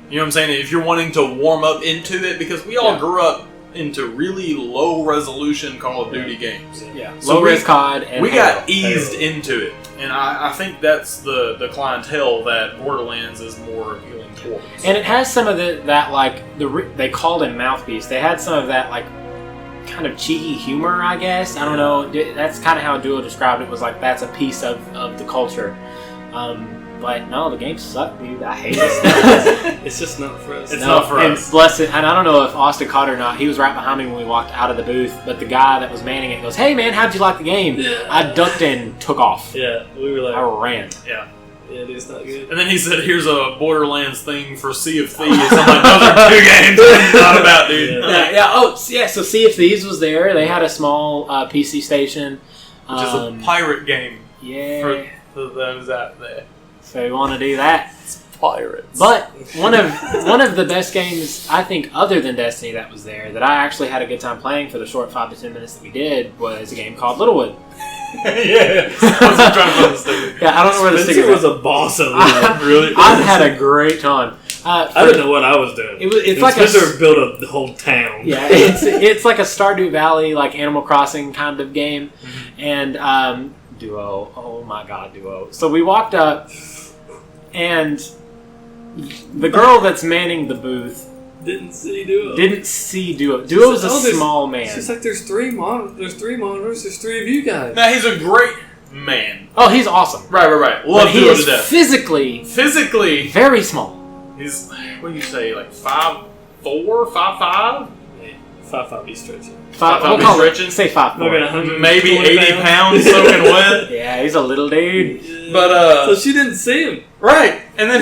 You know what I'm saying? If you're wanting to warm up into it, because we all Yeah. grew up into really low resolution Call of Duty games. Yeah, So low res COD, and We got Halo. eased into it, and I think that's the clientele that Borderlands is more appealing towards. And it has some of that like they called him Mouthpiece. They had some of that like kind of cheeky humor, I guess. I don't know. That's kind of how Duo described it. Was like that's a piece of the culture. But no, the game sucked, dude. I hate it. It's just not for us. It's not for and us. Bless it. And I don't know if Austin caught it or not. He was right behind me when we walked out of the booth. But the guy that was manning it goes, "Hey man, how'd you like the game?" Yeah. I ducked and took off. Yeah, we were I like, ran. Yeah. yeah, dude, it's not good. And then he said, "Here's a Borderlands thing for Sea of Thieves." I'm like, "Those are two games I'm not about, dude." Yeah. Yeah. Oh, yeah. So Sea of Thieves was there. They had a small PC station. Which is a pirate game Yeah. for those out there. So we want to do that. It's pirates. But one of the best games I think, other than Destiny, that was there that I actually had a good time playing for the short 5 to 10 minutes that we did was a game called Littlewood. yeah, I was trying to find the sticker. Yeah, I don't know where the Spencer sticker was a boss of it. Really? I've had a great time. I didn't know what I was doing. It's And like Spencer built a whole town. Yeah, it's like a Stardew Valley, like Animal Crossing kind of game, and Duo. Oh my God, Duo! So we walked up, and the girl that's manning the booth Didn't see Duo. didn't see Duo. Duo was a "Oh, there's- small man. She's like, there's three monitors. There's three of you guys. Now, he's a great man. Oh, he's awesome. Right. But Love he Duo is to death. physically Physically, very small. he's, what do you say, like 5'4", 5'5"? 5'5" he's stretching. We'll He's call it, stretching. say 5'4". Maybe 100. Maybe 80 pounds soaking wet. Yeah, he's a little dude. But, so she didn't see him. right. And then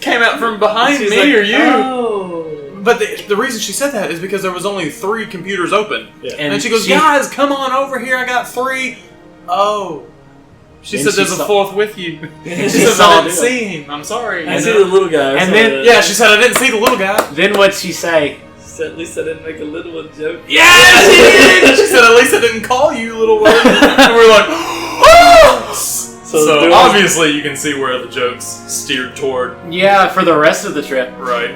came out from behind She's me like, or you. Oh. But the reason she said that is because there was only 3 computers open. Yeah. And then she goes, "Guys, come on over here. I got 3." Oh. She And said she there's saw- a 4th with you. And She she says, saw "I didn't Duo. see him. I'm sorry." I you see know? the little guy. And so then- Yeah, she said, "I didn't see the little guy." Then what'd she say? At least I didn't make a little one joke. Yeah, she did. She said, "At least I didn't call you, little one." And we're like, "Oh!" So Duo- obviously you can see where the jokes steered toward. Yeah, for the rest of the trip. Right.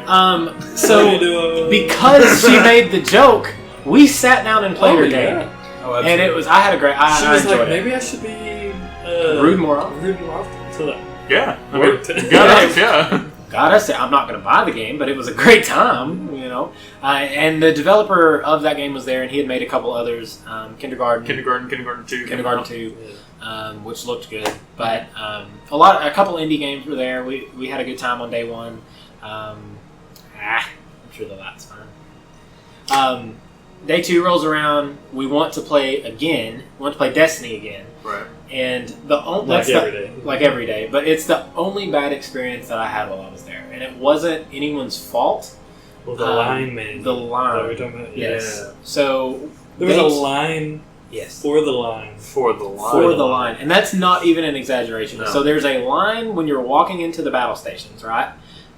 So Duo. because she made the joke, we sat down and played her game, yeah. Oh, and it was. I had a great. She I was enjoyed like, it. maybe I should be Rude more often. Rude more often. So that Yeah. worked. Yeah. God, I said I'm not going to buy the game, but it was a great time, you know. And the developer of that game was there, and he had made a couple others, Kindergarten Kindergarten 2. 2, which looked good. But a couple indie games were there. We had a good time on day one. I'm sure the light's fine. Day 2 rolls around. We want to play again. We want to play Destiny again. Right. And like every day, but it's the only bad experience that I had while I was there, and it wasn't anyone's fault. Well, the line man. The line. Is that what we're talking about? Yes. Yeah. So There was a line. Yes. For the line. For the line. For the line. And that's not even an exaggeration. No. So there's a line when you're walking into the battle stations, right?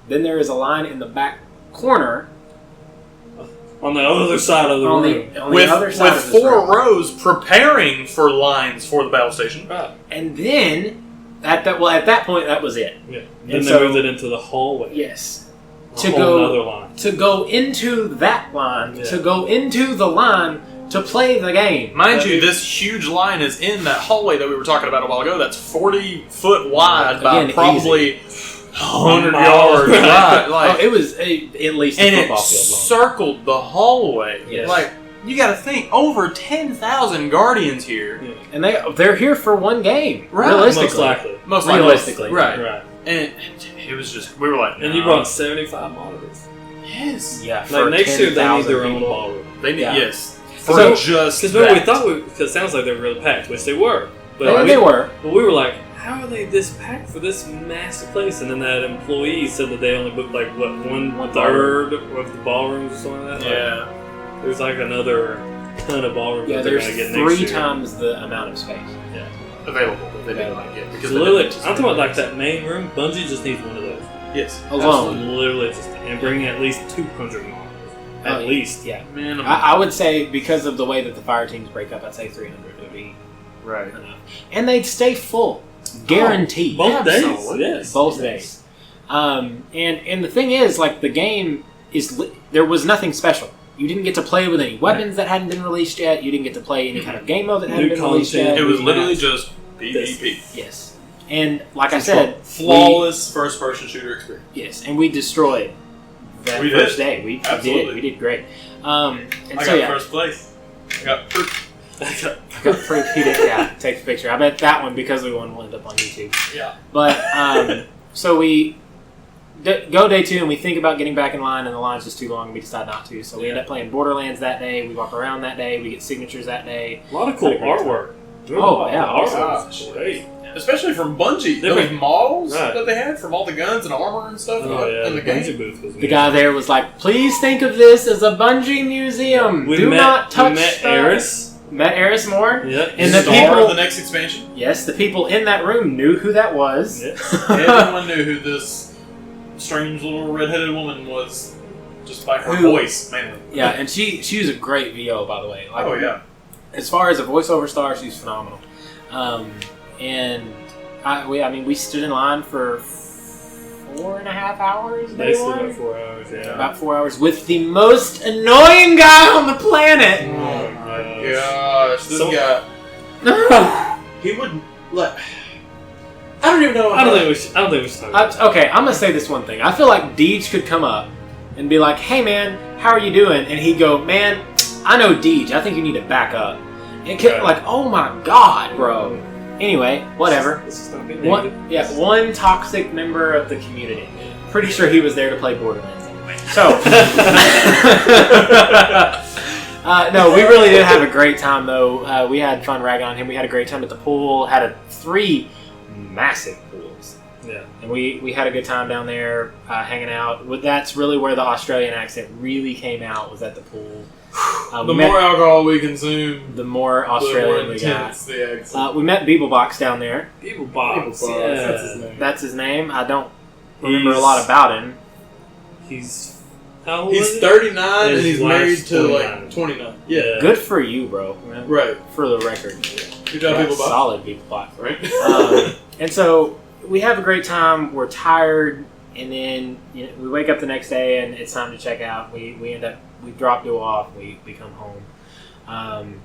Then there is a line in the back corner. On the other side of the room. On the other side with of this 4 room. rows preparing for lines for the battle station. Right. And then, at that point, that was it. Yeah. And Then they so- moved it into the hallway. Yes. A whole other line. To go into that line, Yeah. to go into the line to play the game. Mind you, this huge line is in that hallway that we were talking about a while ago. That's 40 foot wide by Again, probably easy. 100 Mile. yards. Right. Like, It was at least a and it football field long. circled the hallway. Yes. Like, you got to think, over 10,000 Guardians here. Yeah. And they're here for one game, Right. realistically. Most likely. Most likely. Realistically. Right. Right. And it was just, we were like, And you no. brought 75 monitors. Yes. Yeah, Like for next year, they need 10,000 their own people. ballroom. They need, Yeah. yes. So- For just Because remember, we that. thought because it sounds like they were really packed, which they were. But And they were. But we were like, how are they this packed for this massive place? And then that employee said that they only booked like what one third of the ballrooms or something like that. Yeah. Like, there's like another ton of ballrooms Yeah, that they're there's gonna get next 3 year. times the amount of space. Available that they didn't want to get. Because they Literally, didn't I'm talking about like that main room. Bungie just needs one of those. Yes. Alone. Literally, just and bring at least 200 monitors. At least. Yeah. Man, I would say because of the way that the fire teams break up, I'd say 300 would be right. enough. And they'd stay full. Guaranteed. Both days. Absolutely. Yes. Both days. And the thing is, like, the game is there was nothing special. You didn't get to play with any weapons that hadn't been released yet. You didn't get to play any kind of game mode that hadn't New been released content. yet. It was literally just PvP. Yes. And like I said, Flawless first-person shooter experience. yes, and we destroyed that We first did. day. We Absolutely. did. We did great. And I so got yeah, first place. I got proof. I got proof. He did. Yeah, take the picture. I bet that one, because we won, will end up on YouTube. Yeah. But so we go day 2 and we think about getting back in line, and the line's just too long, and we decide not to. So we end up playing Borderlands that day. We walk around that day. We get signatures that day. A lot of cool Had a great time. artwork. Oh, yeah, the artwork gosh. was great. Especially from Bungie. Different- Those models Right. that they had from all the guns and armor and stuff Oh yeah, in the Bungie game. booth was The guy there was like, "Please think of this as a Bungie museum. Do not touch." We met that." Eris. Met Eris Moore. Yeah. And the Star people- of the next expansion. Yes, the people in that room knew who that was. Yeah. Everyone knew who this strange little redheaded woman was just by her Who- voice, mainly. Yeah, and she was a great VO, by the way. Like, Oh, yeah. As far as a voiceover star, she's phenomenal. And we stood in line for 4.5 hours. Day Basically one? about 4 hours. Yeah. About 4 hours with the most annoying guy on the planet. Oh, my gosh. This So- guy. He wouldn't let. I don't even know. I don't think we should talk about it. Okay, I'm gonna say this one thing. I feel like Deej could come up and be like, "Hey man, how are you doing?" And he'd go, "Man, I know Deej. I think you need to back up." And Right. like, "Oh my god, bro." Anyway, whatever. Let's just not be negative. One toxic member of the community. Pretty sure he was there to play Borderlands anyway. So, no, we really did have a great time though. We had fun ragging on him. We had a great time at the pool. Had 3 massive pools. Yeah. And we had a good time down there hanging out. That's really where the Australian accent really came out, was at the pool. The more alcohol we consume, the more the Australian more we got. intense the accent. We met Beeblebox down there. People box. People box, Yeah. that's his name. That's his name. I don't remember a He's- lot about him. He's how old He's is he? 39 and His he's wife's married to 29. like 29. Yeah. Good for you, bro. Right. For the record. Good job, people. Solid Beeblebox. Right. And so we have a great time. We're tired, and then we wake up the next day, and it's time to check out. We drop you off. We come home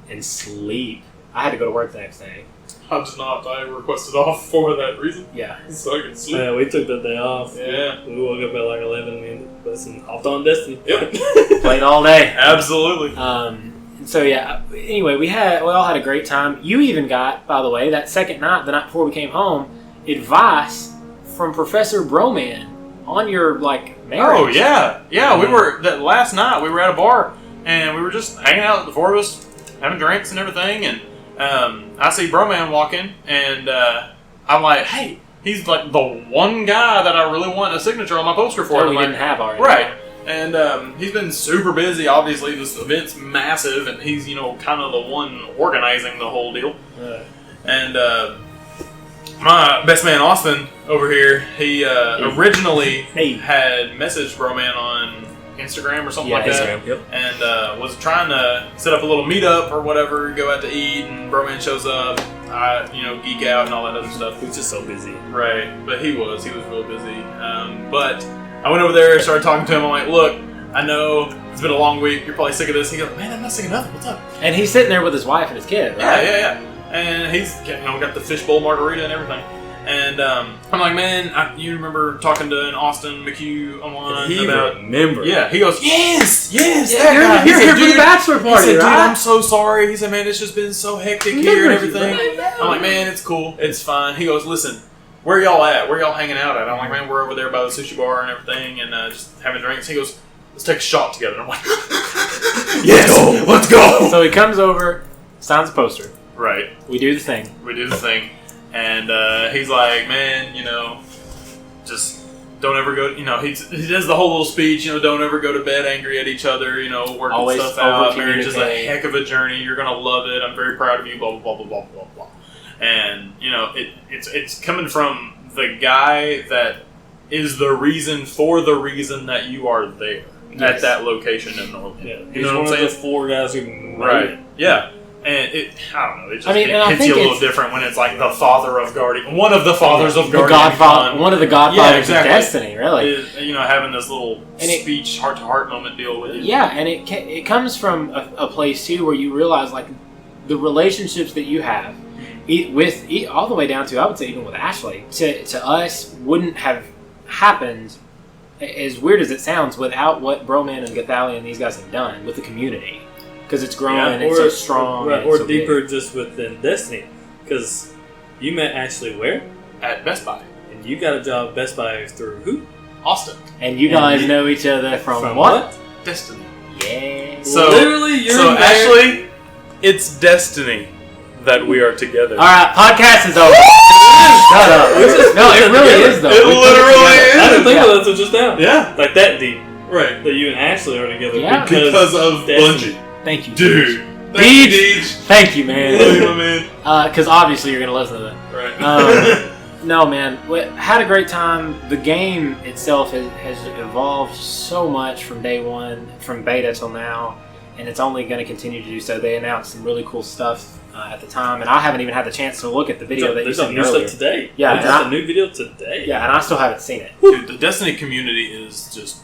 and sleep. I had to go to work the next day. I did not. I requested off for that reason, Yeah. so I could sleep. Yeah, we took the day off. Yeah. We woke up at like 11. We ended up hopped on Destiny. Yep. Played all day. Absolutely. So yeah. Anyway, we all had a great time. You even got, by the way, that second night, the night before we came home, advice from Professor Broman on your marriage. Oh yeah. We were that last night. We were at a bar and we were just hanging out, the 4 of us, having drinks and everything. And I see Broman walking, and I'm like, "Hey, he's like the one guy that I really want a signature on my poster for." That And we I'm didn't like, have already. right. And he's been super busy. Obviously, this event's massive, and he's kind of the one organizing the whole deal. And my best man Austin over here, he originally had messaged Broman on Instagram or something like that, Instagram, yep. and was trying to set up a little meetup or whatever, go out to eat, and Broman shows up. I, geek out and all that other stuff. He was just so busy. Right, but he was real busy. But I went over there, started talking to him. I'm like, look, I know it's been a long week. You're probably sick of this. He goes, man, I'm not sick of nothing. What's up? And he's sitting there with his wife and his kid, right? Yeah. And he's got the fishbowl margarita and everything. And I'm like, man, you remember talking to an Austin McCue online about? Remember? Yeah. He goes, yes. Yeah, you're here for the bachelor party, he said, dude, right? I'm so sorry. He said, man, it's just been so hectic here and everything. I'm like, man, it's cool. It's fine. He goes, listen, where y'all at? Where y'all hanging out at? I'm like, man, we're over there by the sushi bar and everything, and just having drinks. He goes, let's take a shot together. And I'm like, yes, let's go. So he comes over, signs a poster. Right. We do the thing. And he's like, man, just don't ever go. He does the whole little speech. Don't ever go to bed angry at each other. Working Always stuff out. Marriage is a over-communicate. heck of a journey. You're gonna love it. I'm very proud of you. Blah blah blah blah blah blah blah. And it's coming from the guy that is the reason for the reason that you are there at that location in Norland. Yeah, You he's know one what I'm of saying? the 4 guys who made Right. it. Yeah. And I don't know. It just I hits think you a little it's different when it's like the father of Guardian, one of the fathers of The GuardianCon. Godfather, one of the Godfathers exactly. of Destiny, really. Is, having this little And it- speech, heart-to-heart moment deal with you. Yeah, and it comes from a place too where you realize like the relationships that you have all the way down to, I would say, even with Ashley to us wouldn't have happened, as weird as it sounds, without what Broman and Gathalion and these guys have done with the community, because it's grown and it's so strong, and or it's so deeper big. just within Destiny, because you met Ashley where, At Best Buy. and you got a job at Best Buy through who? Austin. And you guys know each other from what? Destiny. Yeah. So, literally, you're so there. Ashley, it's destiny that we are together. All right, podcast is over. Shut up. No, it really is though. It We put literally together. is. I didn't think Yeah. about that until just now. Yeah. Like that deep. Right. That you and Ashley are together Yeah. Because of Destiny. Bungie. Thank you, Dude. Deej. Thank you, Deej. Thank you, Love man. you, my man. Because obviously you're gonna listen to that. Right. No, man. Had a great time. The game itself has evolved so much from day one, from beta till now, and it's only going to continue to do so. They announced some really cool stuff at the time, and I haven't even had the chance to look at the video that you There's sent some me new earlier. stuff today. Yeah, There's and just a new video today. Yeah, and I still haven't seen it. Dude, the Destiny community is just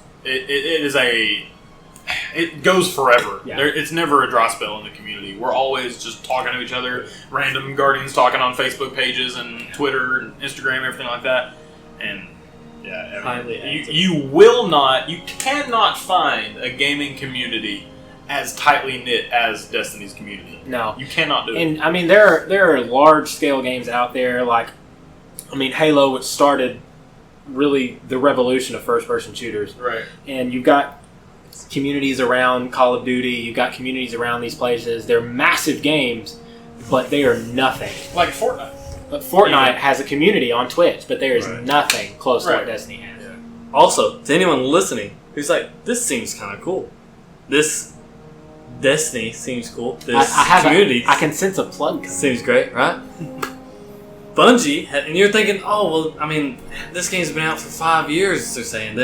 it goes forever. Yeah. It's never a dry spell in the community. We're always just talking to each other, random Guardians talking on Facebook pages and Twitter and Instagram, everything like that. And yeah, Highly active. you cannot find a gaming community as tightly knit as Destiny's community. No. You cannot do it. And I mean, there are large scale games out there. Like, I mean, Halo, which started really the revolution of first person shooters. Right. And you've got communities around Call of Duty. You've got communities around these places. They're massive games, but they are nothing. Like Fortnite. But Fortnite has a community on Twitch, but there is Right. nothing close to Right. what Destiny has. Also, to anyone listening who's like, this seems kind of cool. This Destiny seems cool. This community I can sense a plug coming. seems great, right? Bungie, and you're thinking, oh, well, I mean, this game's been out for 5 years, they're saying.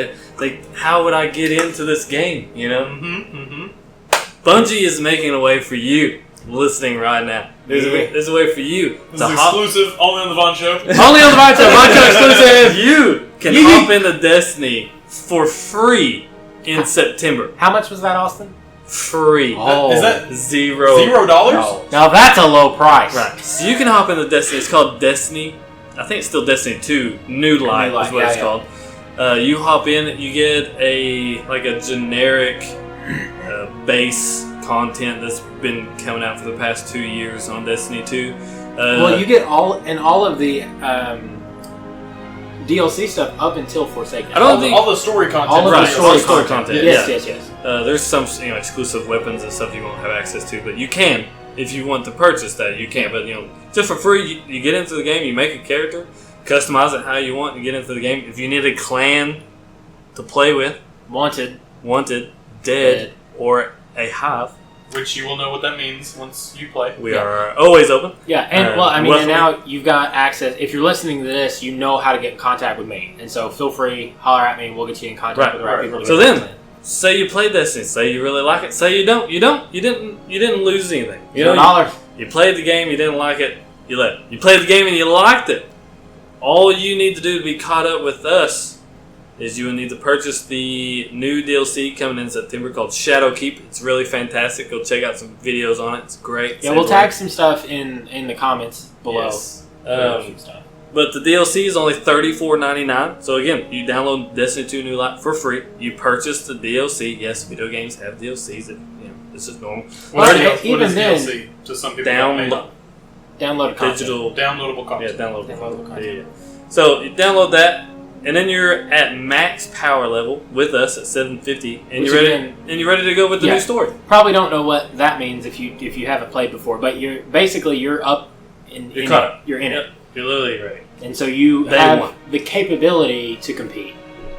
How would I get into this game, you know? Mm-hmm. Mm-hmm. Bungie is making a way for you, listening right now. There's a way for you. This is exclusive, only on the Vaughn Show. Only on the Vaughn Show. Vaughn Show exclusive. You can hop into Destiny for free in September. How much was that, Austin? Free. Oh. Is that $0? $0? Now that's a low price. Right. So you can hop into Destiny. It's called Destiny. I think it's still Destiny 2. New Light is what it's called. You hop in. You get a generic base content that's been coming out for the past 2 years on Destiny 2. Well, you get all of the DLC stuff up until Forsaken. I don't think all the story content. all of Right, the all the story story content. content, Yes, yeah. yes. there's some exclusive weapons and stuff you won't have access to, but you can if you want to purchase that. You can, but just for free, you get into the game, you make a character, customize it how you want, and get into the game. If you need a clan to play with, Wanted. Wanted, Dead, or a Hive. Which you will know what that means once you play. We are always open. Yeah, and and now you've got access. If you're listening to this, you know how to get in contact with me, and so feel free, holler at me, and we'll get you in contact with the right people. So then, say you played Destiny, say you really like it, say you don't, you didn't lose anything. You played the game, you didn't like it, you left. You played the game and you liked it. All you need to do to be caught up with us is you will need to purchase the new DLC coming in September called Shadowkeep. It's really fantastic. Go check out some videos on it. It's great. Yeah, we'll tag some stuff in the comments below. Yes. But the DLC is only $34.99. So again, you download Destiny 2 New Light for free. You purchase the DLC. Yes, video games have DLCs. This is normal. Even then, DLC to some people download content. Downloadable content. Yeah, downloadable content. Yeah. So you download that. And then you're at max power level with us at 750, and you're ready to go with the new story. Probably don't know what that means if you haven't played before, but you're up you're caught up. You're in it. You're literally right. And so you have the capability to compete.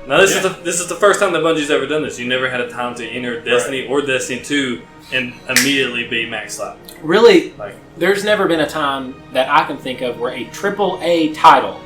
Now this is the first time that Bungie's ever done this. You never had a time to enter Destiny or Destiny 2 and immediately be max level. Really, there's never been a time that I can think of where a AAA title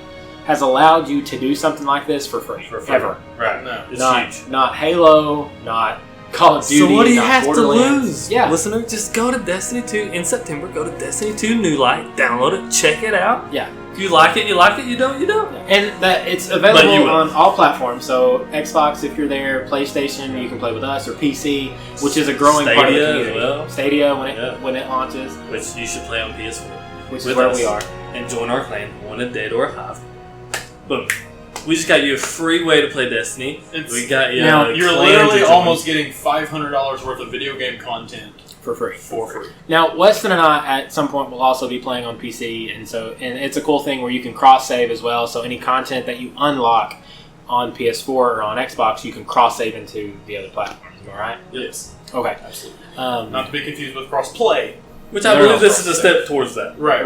has allowed you to do something like this for free. Ever. Right. No, it's huge. Not Halo, not Call of Duty. So what do you have to lose? Yeah. Listener, just go to Destiny 2 in September. Go to Destiny 2 New Light. Download it. Check it out. Yeah. If you like it, you like it. You don't, you don't. And that it's available on all platforms. So Xbox, if you're there, PlayStation, you can play with us, or PC, which is a growing part of the community. Well. Stadia when it launches. Which you should play on PS4. Which is where we are. And join our clan, Wanted, Dead, or Hive. Boom. We just got you a free way to play Destiny. We got you. Now, you're literally almost getting $500 worth of video game content for free. For free. Now, Weston and I at some point will also be playing on PC, and it's a cool thing where you can cross save as well. So any content that you unlock on PS4 or on Xbox, you can cross save into the other platforms. Am I right? Yes. Okay. Absolutely. Not to be confused with cross play, which I believe this is a step towards that. Right.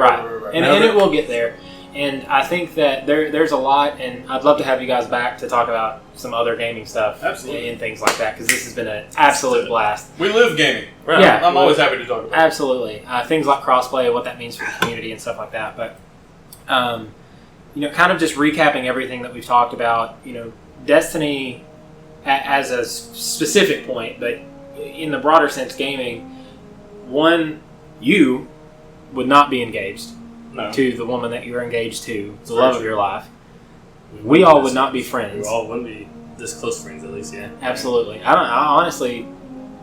And it will get there. And I think that there's a lot, and I'd love to have you guys back to talk about some other gaming stuff and things like that, because this has been an absolute blast. We live gaming. Right. Yeah, I'm always happy to talk about it. Absolutely. Things like crossplay, what that means for the community and stuff like that. But, kind of just recapping everything that we've talked about, Destiny as a specific point, but in the broader sense, gaming, one, you would not be engaged. No. To the woman that you're engaged to, the love of your life. We all would not be friends. We all wouldn't be this close friends, at least, yeah. Absolutely. I honestly,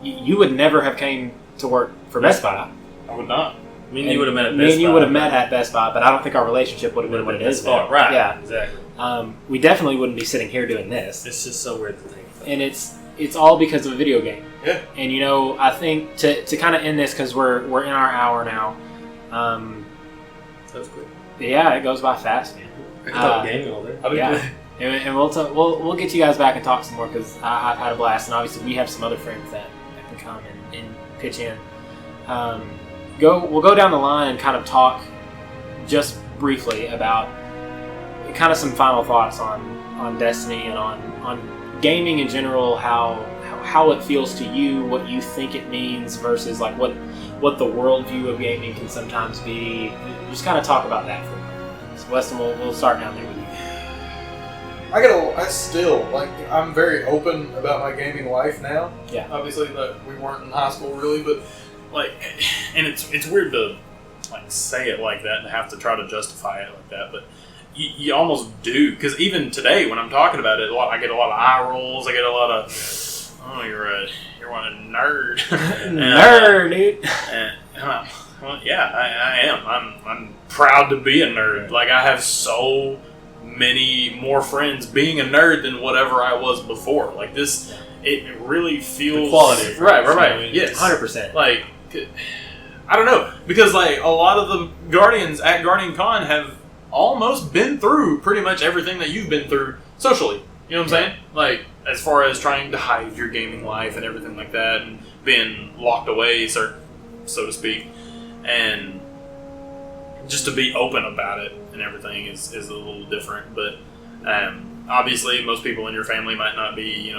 you would never have came to work for Best Buy. I would not. Me and you would have met at Best Buy. Me and you would have met at Best Buy, but I don't think our relationship would have been what it is now. Right. Yeah. Exactly. We definitely wouldn't be sitting here doing this. It's just so weird to think. And it's all because of a video game. Yeah. And I think to kind of end this, because we're in our hour now. That was quick. Yeah, it goes by fast, man. I can talk gaming all day. Yeah, and we'll get you guys back and talk some more, because I've had a blast, and obviously we have some other friends that can come and pitch in. We'll go down the line and kind of talk just briefly about kind of some final thoughts on Destiny and on gaming in general, how it feels to you, what you think it means versus like what the worldview of gaming can sometimes be. Just kind of talk about that for a moment. So Weston, we'll start down there with you. I'm very open about my gaming life now. Yeah. Obviously, we weren't in high school really, but and it's weird to say it like that and have to try to justify it like that, but you almost do, because even today when I'm talking about it, I get a lot of eye rolls. I get a lot of, you're one nerd. Nerd, dude. Well, yeah, I am. I'm proud to be a nerd. Like, I have so many more friends being a nerd than whatever I was before. Like, this, it really feels... The quality of right, friends. yes. 100%. Like, I don't know. Because, like, a lot of the Guardians at GuardianCon have almost been through pretty much everything that you've been through socially. You know what I'm saying? Like, as far as trying to hide your gaming life and everything like that, and being locked away, so to speak. And just to be open about it and everything is a little different. But obviously, most people in your family might not be,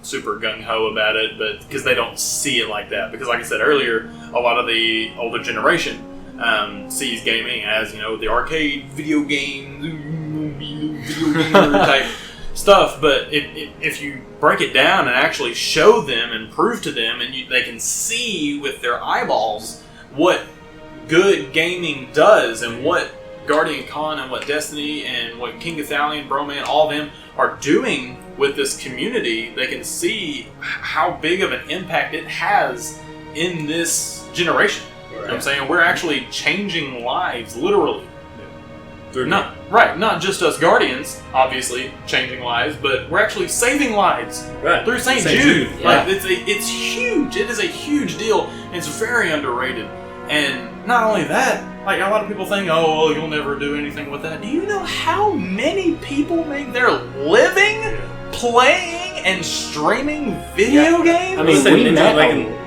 super gung-ho about it, but because they don't see it like that. Because like I said earlier, a lot of the older generation sees gaming as, the arcade video gamer type stuff. But if you break it down and actually show them and prove to them, and they can see with their eyeballs what good gaming does, and what GuardianCon and what Destiny and what King Cathalion, Broman, all of them are doing with this community, they can see how big of an impact it has in this generation. Right. You know what I'm saying? We're actually changing lives, literally. Through Not just us Guardians, obviously, changing lives, but we're actually saving lives through St. Jude. Yeah. Like, it's huge. It is a huge deal. It's very underrated. And not only that, like, a lot of people think, oh, well, you'll never do anything with that. Do you know how many people make their living playing and streaming video games? I mean,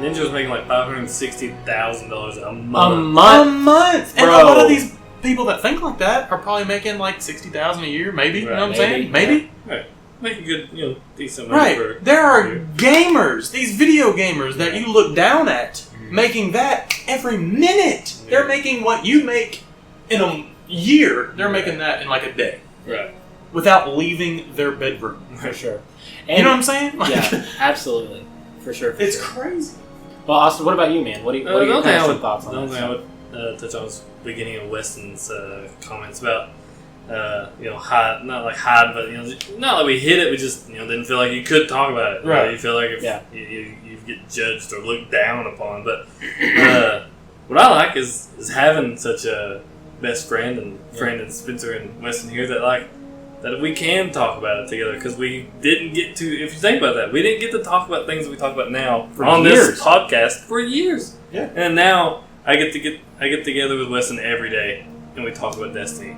Ninja was making like $560,000 a month. A month, And bro. a lot of these people that think like that are probably making like $60,000 a year, maybe. You know what I'm saying? Maybe. Right. Make a good, decent money Right. for... There are gamers, these video gamers that you look down at, making that every minute. Yeah. They're making what you make in a year. They're making that in like a day. Right. Without leaving their bedroom. For sure. You know what I'm saying? Yeah, absolutely. For sure. It's crazy. Well, Austin, what about you, man? What are your passionate thoughts The on only this? thing I would touch on was beginning of Weston's comments about, hide, not like hide, but, not like we hid it, we just, didn't feel like you could talk about it. Right. You feel like if you get judged or looked down upon. But what I like is having such a best friend and Spencer and Weston here that we can talk about it together, because we didn't get to, if you think about that, we didn't get to talk about things we talk about now on this podcast for years. Yeah. And now I get together with Weston every day and we talk about Destiny.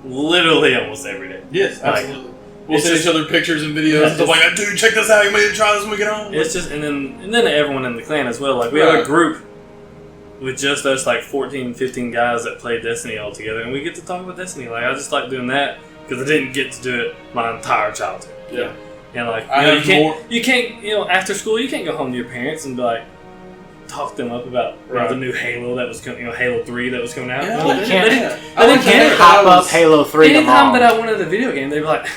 Literally almost every day. Yes, absolutely. We'll it's send just- each other pictures and videos and stuff like that. Dude, check this out. You made to try this when we get on. It's just, and then everyone in the clan as well. Like, we have a group with just us, like 14, 15 guys that play Destiny all together, and we get to talk about Destiny. Like, I just like doing that because I didn't get to do it my entire childhood. Yeah. And like, you can't, after school, you can't go home to your parents and be like, talk them up about the new Halo that was coming, Halo 3 that was coming out. Yeah, No, You they can't hop up Halo 3 anytime tomorrow. that I wanted a video game, they'd be like,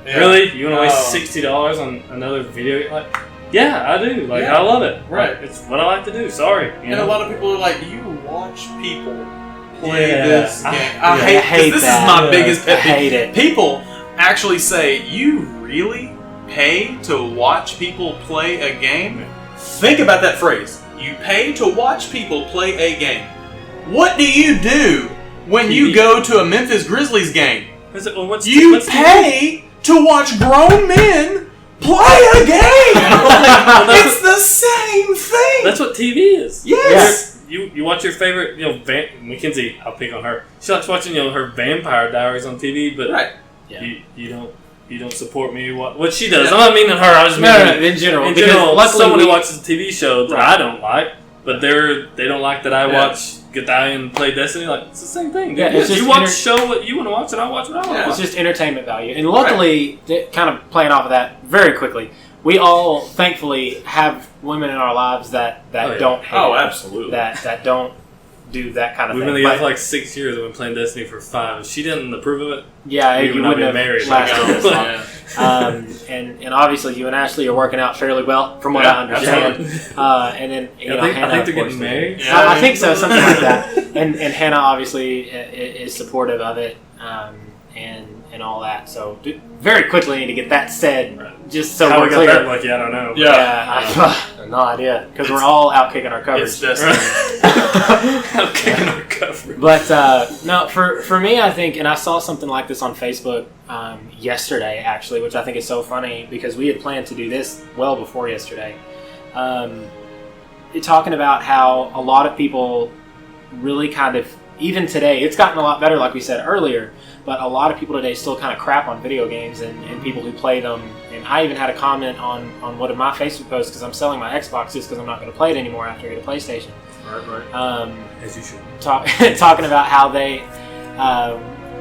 really? You want to waste $60 on another video game? Like, yeah, I do. Like, I love it. Right. Like, it's what I like to do. Sorry. And a lot of people are like, you watch people play Yeah. this game. I hate this that. is my biggest pet I peeve. hate it. People actually say, you really pay to watch people play a game? Think about that phrase. You pay to watch people play a game. What do you do when you go to a Memphis Grizzlies game? You pay to watch grown men play a game! It's the same thing! That's what TV is. Yes! You watch your favorite, Mackenzie, I'll pick on her. She likes watching, her Vampire Diaries on TV, but Right. you don't support me. What she does. I'm not meaning her. I just mean in general. In Because general, luckily someone who we- watches a TV show that I don't like, but they don't like that I watch Godian play Destiny. Like, it's the same thing. Yeah, it's just you watch show what you want to watch, and I watch what I want to It's watch. just entertainment value. And luckily, kind of playing off of that very quickly, we all thankfully have women in our lives that don't hate Oh, it, absolutely. that don't do that kind of We've thing. been together But- for like 6 years. We've been playing Destiny for 5. If she didn't approve of it, yeah, we you would not wouldn't be have married. lasted this long. Yeah. And obviously, you and Ashley are working out fairly well, from what I understand. And then I think Hannah, they're of course, getting married. Yeah. I think so, something like that. And Hannah obviously is supportive of it, and all that. So very quickly, I need to get that said, just so How we're we got clear. that lucky, I don't know. Yeah. I have no idea, because we're all out kicking our It's covers. Destiny. I'm kicking our cover. But no, for me, I think, and I saw something like this on Facebook yesterday, actually, which I think is so funny, because we had planned to do this well before yesterday. Talking about how a lot of people really kind of, even today, it's gotten a lot better, like we said earlier, but a lot of people today still kind of crap on video games and people who play them. And I even had a comment on one of my Facebook posts, because I'm selling my Xbox just because I'm not going to play it anymore after I get a PlayStation. Right. As you should. Talking about how they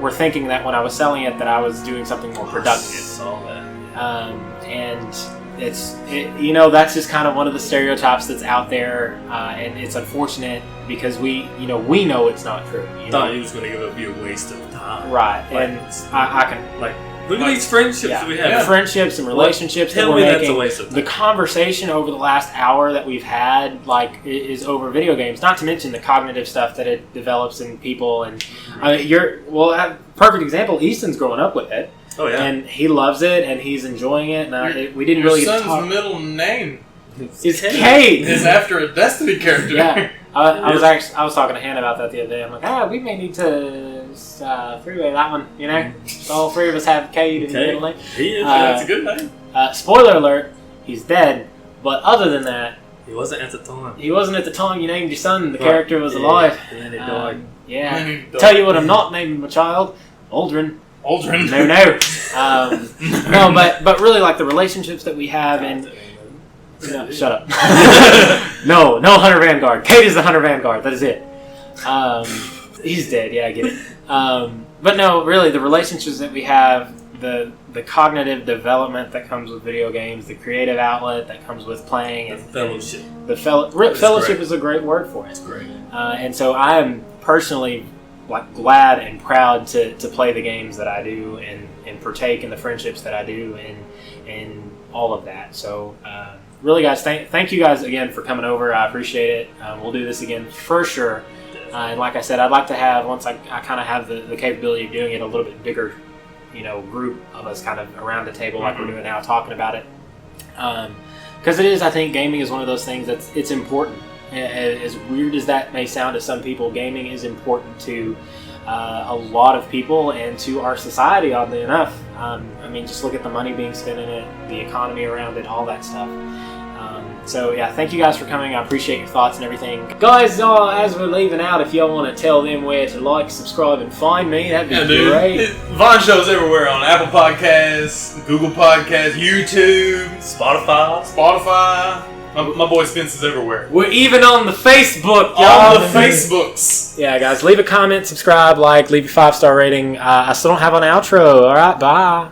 were thinking that when I was selling it that I was doing something more productive. Saw that. And that's just kind of one of the stereotypes that's out there, and it's unfortunate because we know it's not true. I thought he was going to be a waste of time. Right, Like, and I can look at these friendships that we have. friendships and relationships that Tell we're me that's making. a waste of time. The conversation over the last hour that we've had, is over video games. Not to mention the cognitive stuff that it develops in people. And perfect example. Easton's growing up with it. Oh yeah, And he loves it, and he's enjoying it. And we didn't Your really get to son's talk. middle name It's Kate. is after a Destiny character. Yeah, I was talking to Hannah about that the other day. I'm like, we may need to freeway that one. All three of us have Kate in the middle name. he is. That's a good name. Spoiler alert: he's dead. But other than that, He wasn't at the time. he wasn't at the time you named your son. The character was alive. And he died. Yeah. Tell you what, I'm not naming my child Aldrin. Aldrin. No. But really, like the relationships that we have, and shut up. No Hunter Vanguard. Kate is the Hunter Vanguard. That is it. He's dead. Yeah, I get it. But no, really, the relationships that we have, the cognitive development that comes with video games, the creative outlet that comes with playing, and Fellowship. Fellowship is a great word for it. That's great. And so I am personally glad and proud to play the games that I do and partake in the friendships that I do and all of that. So really, guys, thank you guys again for coming over. I appreciate it. We'll do this again for sure. And like I said, I'd like to have, once I kind of have the capability of doing it, a little bit bigger, group of us kind of around the table like we're doing now, talking about it. Because it is, I think, gaming is one of those things it's important. As weird as that may sound to some people, gaming is important to a lot of people and to our society, oddly enough. Just look at the money being spent in it, the economy around it, all that stuff. So yeah, thank you guys for coming. I appreciate your thoughts and everything. Guys, as we're leaving out, if y'all want to tell them where to like, subscribe, and find me, that'd be great. Vaughn Show's everywhere on Apple Podcasts, Google Podcasts, YouTube, Spotify. My boy Spence is everywhere. We're even on the Facebook, On y'all. the Facebooks. Yeah, guys, leave a comment, subscribe, leave a 5-star rating. I still don't have an outro. All right, bye.